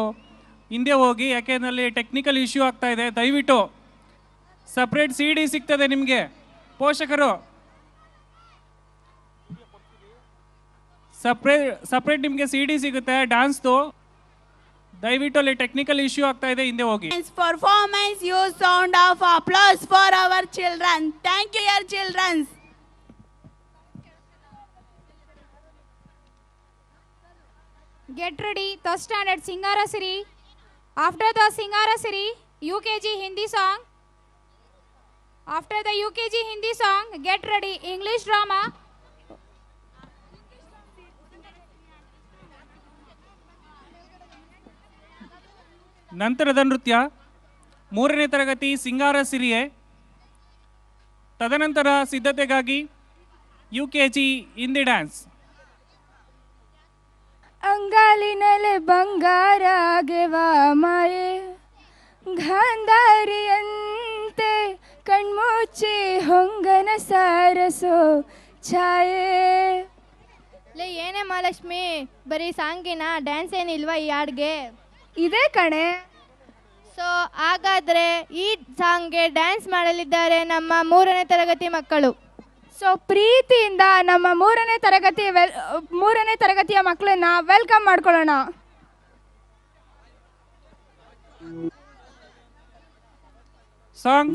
ಹಿಂದೆ ಹೋಗಿ, ಯಾಕೆಂದರೆ ಟೆಕ್ನಿಕಲ್ ಇಶ್ಯೂ ಆಗ್ತಾ ಇದೆ. ದಯವಿಟ್ಟು ಸಪ್ರೇಟ್ CD ಸಿಗ್ತದೆ ನಿಮಗೆ, ಪೋಷಕರು ಸಪ್ರೇಟ್ ನಿಮಗೆ CD ಸಿಗುತ್ತೆ ಡ್ಯಾನ್ಸ್ದು. ದಯವಿಟ್ಟು ಅಲ್ಲಿ ಟೆಕ್ನಿಕಲ್ ಇಶ್ಯೂ ಆಗ್ತಾ ಇದೆ, ಹಿಂದೆ ಹೋಗಿ. Performance use sound of applause for our children. Thank you, your children. Get ready, third standard Singara Siri. After the Singara Siri, UKG Hindi song. After the UKG Hindi song, get ready, English drama. ನಂತರದ ನೃತ್ಯ 3ನೇ ತರಗತಿ ಸಿಂಗಾರ ಸಿರಿಯೆ. ತದನಂತರ ಸಿದ್ಧತೆಗಾಗಿ UKG Hindi dance. ಅಂಗಾಲಿನಲೆ ಬಂಗಾರ ಗೆವ ಮಾಯೆ, ಗಾಂಧಾರಿಯಂತೆ ಕಣ್ಮುಚ್ಚಿ ಹೊಂಗನ ಸಾರಸೋ ಛಾಯೆ. ಏನೇ ಮಹಾಲಕ್ಷ್ಮಿ, ಬರೀ ಸಾಂಗಿನ ಡ್ಯಾನ್ಸ್ ಏನಿಲ್ವಾ ಈ ಹಾಡ್ಗೆ? ಇದೇ ಕಣೆ. ಸೊ ಹಾಗಾದರೆ ಈ ಸಾಂಗ್ಗೆ ಡ್ಯಾನ್ಸ್ ಮಾಡಲಿದ್ದಾರೆ ನಮ್ಮ 3ನೇ ತರಗತಿ ಮಕ್ಕಳು. ಸೊ ಪ್ರೀತಿಯಿಂದ ನಮ್ಮ 3ನೇ ತರಗತಿಯ ಮಕ್ಕಳನ್ನ ವೆಲ್ಕಮ್ ಮಾಡ್ಕೊಳ್ಳೋಣ. ಸಾಂಗ್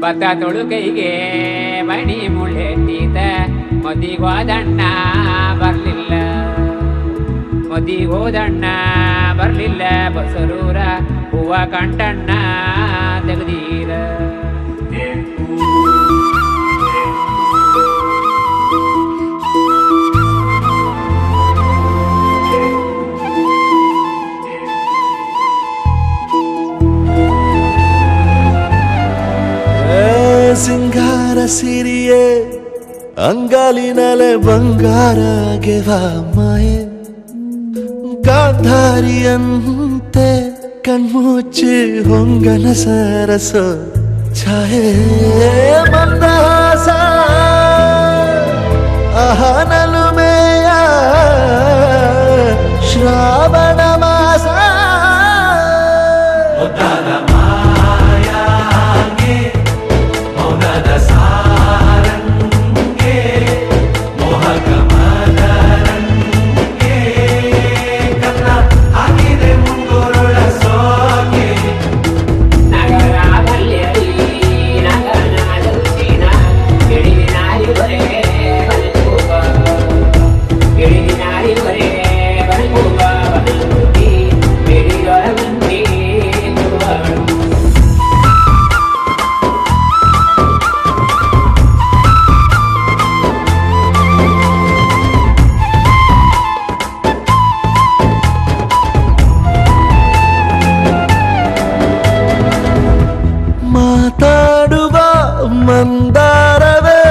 ಬತ್ತ ತೊಳುಕೈಗೆ ಮಣಿ ಮುಳ್ಳೆಟ್ಟೀತ, ಮದಿಗೋದಣ್ಣ ಬರ್ಲಿಲ್ಲ, ಮದಿಗೋದಣ್ಣ ಬರ್ಲಿಲ್ಲ, ಬಸರೂರ ಹೂವ ಕಂಟಣ್ಣ ತೆಗ್ದೀರ. ಸಿಂಗಾರ ಸಿರಿಯೇ ಅಂಗಾಲಿನಲೆ ಬಂಗಾರ ಗೆವ ಮಾಯೆ, ಗಾಂಧಾರಿಯಂತೆ ಕಣ್ಮುಚ್ಚಿ ಹೊಂಗನ ಸರಸ ಛಾಯೆ. ಮಂದಹಾಸ ಅಹನಲುಮೆಯ ಶ್ರಾವಣ ಮಾಸ, ಮಾತಾಡುವ ಮಂದಾರವೇ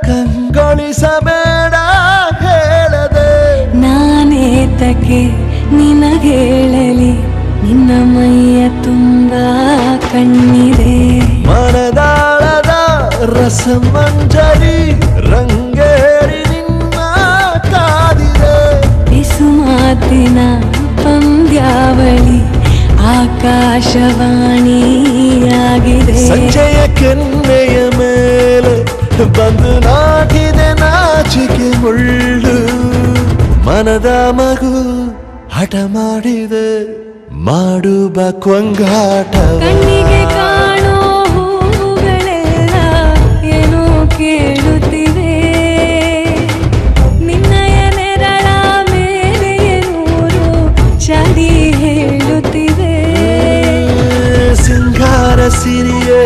ಕಂಗೊಳಿಸಬೇಡ ಹೇಳದೆ, ನಾನೇತಕ್ಕೆ ನಿನಗೇಳಲಿ, ನಿನ್ನ ಮೈಯ ತುಂಬ ಕಣ್ಣಿದೆ. ಮನದಾಳದ ರಸಮಂಜರಿ ರಂಗೇರಿ ನಿನ್ನ ಕಾದಿದೆ. ಬಿಸು ಮಾತಿನ ಪಂದ್ಯಾವಳಿ ಆಕಾಶವಾಣಿಯಾಗಿದೆ. ಸಂಜೆಯ ಕೆನ್ನೆಯ ಮೇಲೆ ಬಂದು ನಾಟಿದೆ ನಾಚಿಕೆ ಮುಳ್ಳು, ಮನದ ಮಗು ಹಠ ಮಾಡಿದೆ ಮಾಡುವ ಕೊಂಗಾಟ. ಕಣ್ಣಿಗೆ ಕಾಣೋ ಹೂಗಳೆಲ್ಲ ಏನೋ ಕೇಳುತ್ತಿವೆ, ನಿನ್ನಯ ನೆರಳ ಮೇಲೆ ನೂರು ಚಡಿ ಹೇಳುತ್ತಿವೆ. ಸಿಂಗಾರ ಸಿರಿಯೇ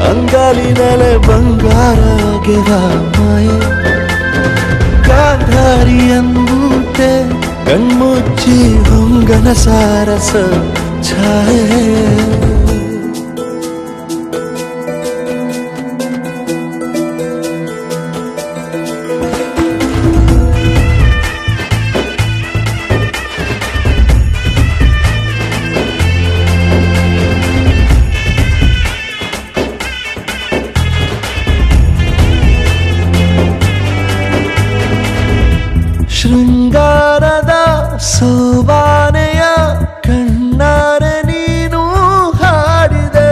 ಅಂಗಾಲಿನಲೆ ಬಂಗಾರ ಗೆವ ಮಾಯೆ, ಗಾಂಧಾರಿಯಂತೆ ಕಣ್ಮುಚ್ಚಿ ಹೊಂಗನ ಸಾರಸ ಛಾಯೆ. ಸೋಬಾನೆಯ ಕಣ್ಣಾರೆ ನೀನು ಹಾಡಿದೆ.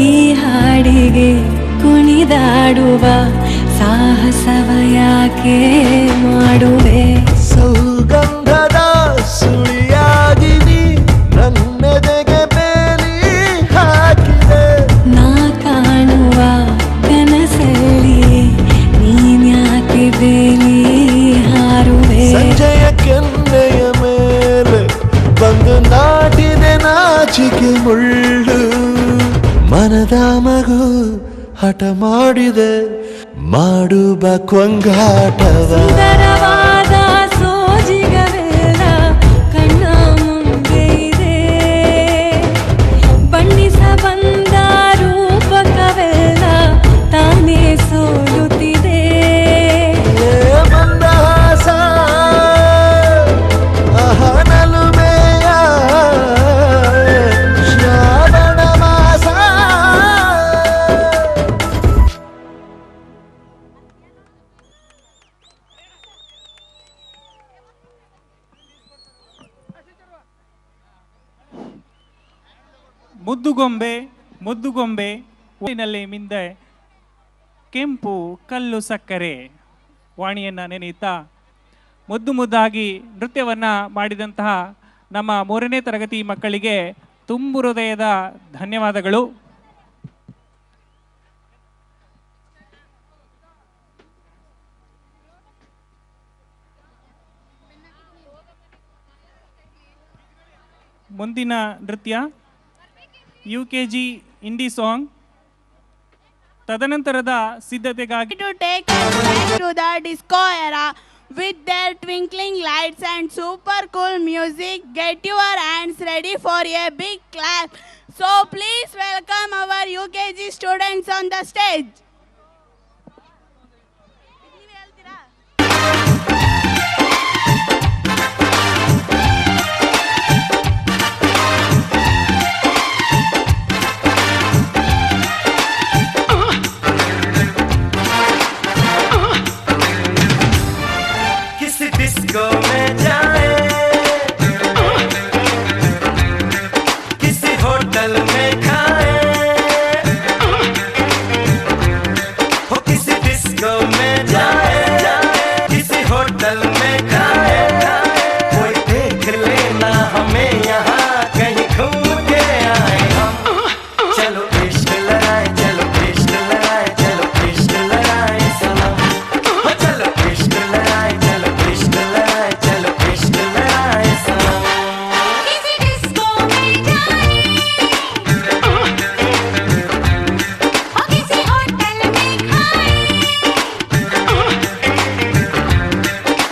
ಈ ಹಾಡಿಗೆ ಕುಣಿದಾಡುವ ಸಾಹಸವ ಯಾಕೆ ಮಾಡುವೆ? ಸೌಗಂಧದ ಸುಳಿಯಾಗಿ ನೀ ನನ್ನೆದೆಗೆ ಬೇಲಿ ಹಾಕಿದೆ. ನಾ ಕಾಣುವ ಕನಸಲ್ಲಿ ನೀನ್ಯಾಕೆ ಬೇಲಿ ಹಾರುವೆ? ಸಂಜೆಯ ಕೆನ್ನೆಯ ಮೇಲೆ ಬಂದು ನಾಟಿದೆ ನಾಚಿಕೆ ಮುಳ್ಳು. ಮನದ ಮಗು ಹಠ ಮಾಡಿದೆ ಮಾಡುವ ಕೊಂಗಾಟವ. ಸುಂದರವಾದ ಸೋಜಿಗವೆಲ್ಲ ಕಣ್ಣ ಮುಂದೆ ಇದೆ. ಬಣ್ಣಿಸ ಬಂದ ರೂಪಕವೆಲ್ಲ ತಾನೇ ಸೋಲುತ್ತಿದೆ. ಮಂದಹಾಸ ಅಹನಲುಮೆಯ ಶ್ರಾವಣ ಮಾಸ. ಮುದ್ದುಗೊಂಬೆ ಮುದ್ದುಗೊಂಬೆ ಊರಿನಲ್ಲಿ ಮಿಂದೆ ಕೆಂಪು ಕಲ್ಲು ಸಕ್ಕರೆ ವಾಣಿಯನ್ನು ನೆನೆಯುತ್ತಾ ಮುದ್ದು ಮುದ್ದಾಗಿ ನೃತ್ಯವನ್ನು ಮಾಡಿದಂತಹ ನಮ್ಮ 3ನೇ ತರಗತಿ ಮಕ್ಕಳಿಗೆ ತುಂಬು ಹೃದಯದ ಧನ್ಯವಾದಗಳು. ಮುಂದಿನ ನೃತ್ಯ UKG ಹಿಂದಿ ಸಾಂಗ್. ತದನಂತರದ ಸಿದ್ಧತೆಗಾಗಿ To take us back to the disco era with their twinkling lights and super cool music. Get your hands ready for a big clap. So please welcome our UKG students on the stage. किसी disco में जाए, किसी hotel में खाए, हो किसी disco में जाए, किसी होटल में खाए, कोई देख लेना हमें यहाँ कहीं घूम के आए हम. चलो इश्क लड़ाए, चलो इश्क लड़ाए, चलो इश्क लड़ाए सनम. हो चलो इश्क लड़ाए, चलो इश्क लड़ाए, चलो इश्क लड़ाए सनम. किसी डिस्को में जाए, और किसी होटल में खाए,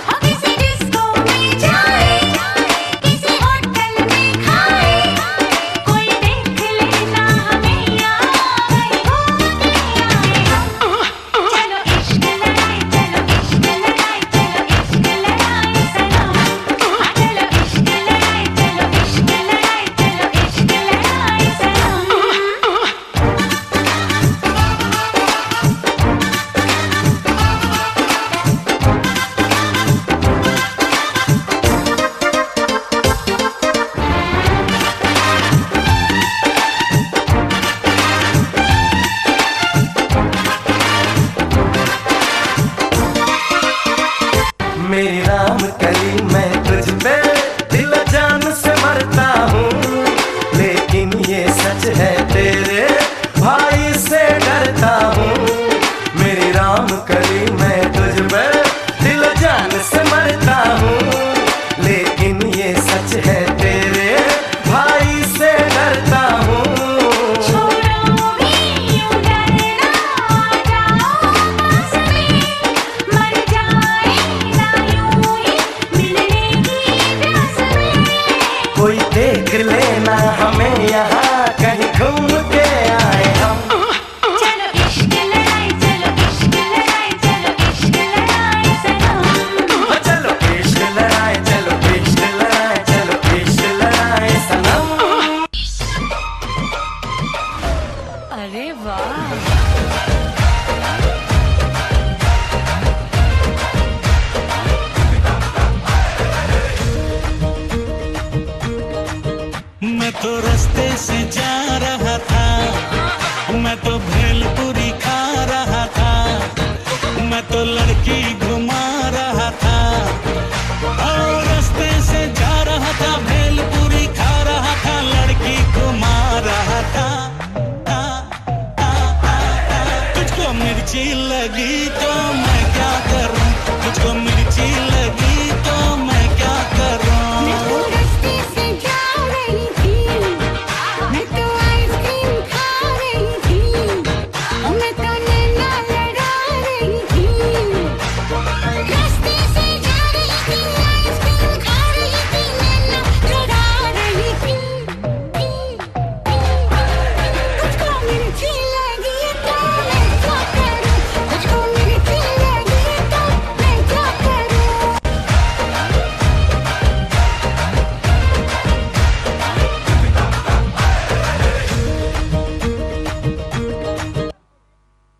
और किसी डिस्को में जाए, किसी होटल में खाए, कोई देख लेना हमें यहाँ कहीं घूम के आए हम. चलो इश्क लड़ाए, चलो इश्क लड़ाए, चलो इश्क लड़ाए सनम. चलो इश्क लड़ाए, चलो इश्क लड़ाए, चलो इश्क लड़ाए सनम. मेरी राम कली मैं तुझ पे दिल जान से मरता हूँ, लेकिन ये सच है तेरे भाई से डरता हूँ. मेरी राम कली मैं तुझ पे दिल जान से मरता हूँ, लेकिन ये सच है तेरे भाई से डरता हूँ. छोड़ो भी यूं डरना, आ जाओ पास में, मर जाए ना यूं ही मिलने की प्यास में. कोई देख लेना हमें यहाँ कहीं घूम के आए हम. चलो इश्क लड़ाए, चलो इश्क लड़ाए, चलो लड़की घुमा रहा था और रास्ते से जा रहा था, भेलपुरी खा रहा था, लड़की घुमा रहा था। तुझको मिर्ची लगी तो मैं क्या करूं, तुझको मिर्ची लगी तो मैं क्या करूं।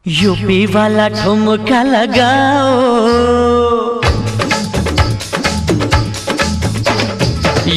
यूपी वाला ठुमका लगाओ,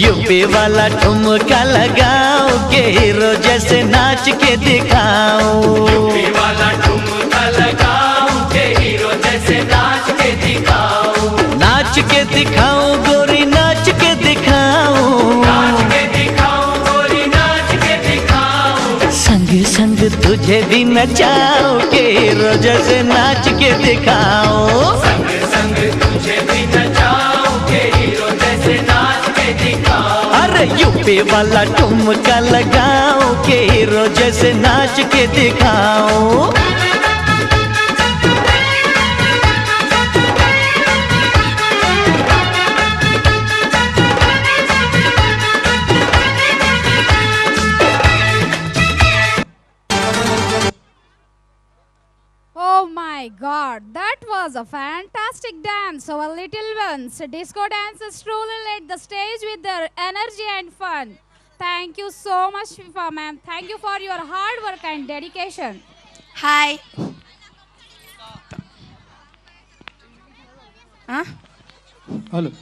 यूपी वाला ठुमका लगाओ, के हीरो जैसे नाच के दिखाओ। यूपी वाला ठुमका लगाओ, के हीरो जैसे नाच के दिखाओ। नाच के दिखाओ गोरी, नाच के दिखाओ, नाच के दिखाओ गोरी, नाच के दिखाओ। संग संग तुझे भी नचाओ, के हीरो जैसे नाच के दिखाओ। संग संग तुझे भी नचाओ, के हीरो जैसे नाच के दिखाओ। अरे यूपी वाला ठुमका लगाओ, के हीरो जैसे नाच के दिखाओ। Oh my God, that was a fantastic dance. Our little ones, disco dancers truly led the stage with their energy and fun. Thank you so much, Shifa ma'am. Thank you for your hard work and dedication. Hi. Huh? Hello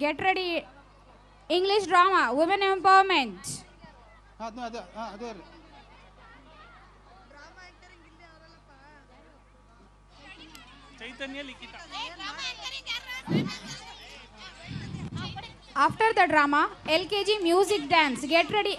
Get ready. English drama, women empowerment. ಅದೇ ರೀ. ಚೈತನ್ಯ ಲಿಖಿತ. After the drama, LKG music dance. Get ready.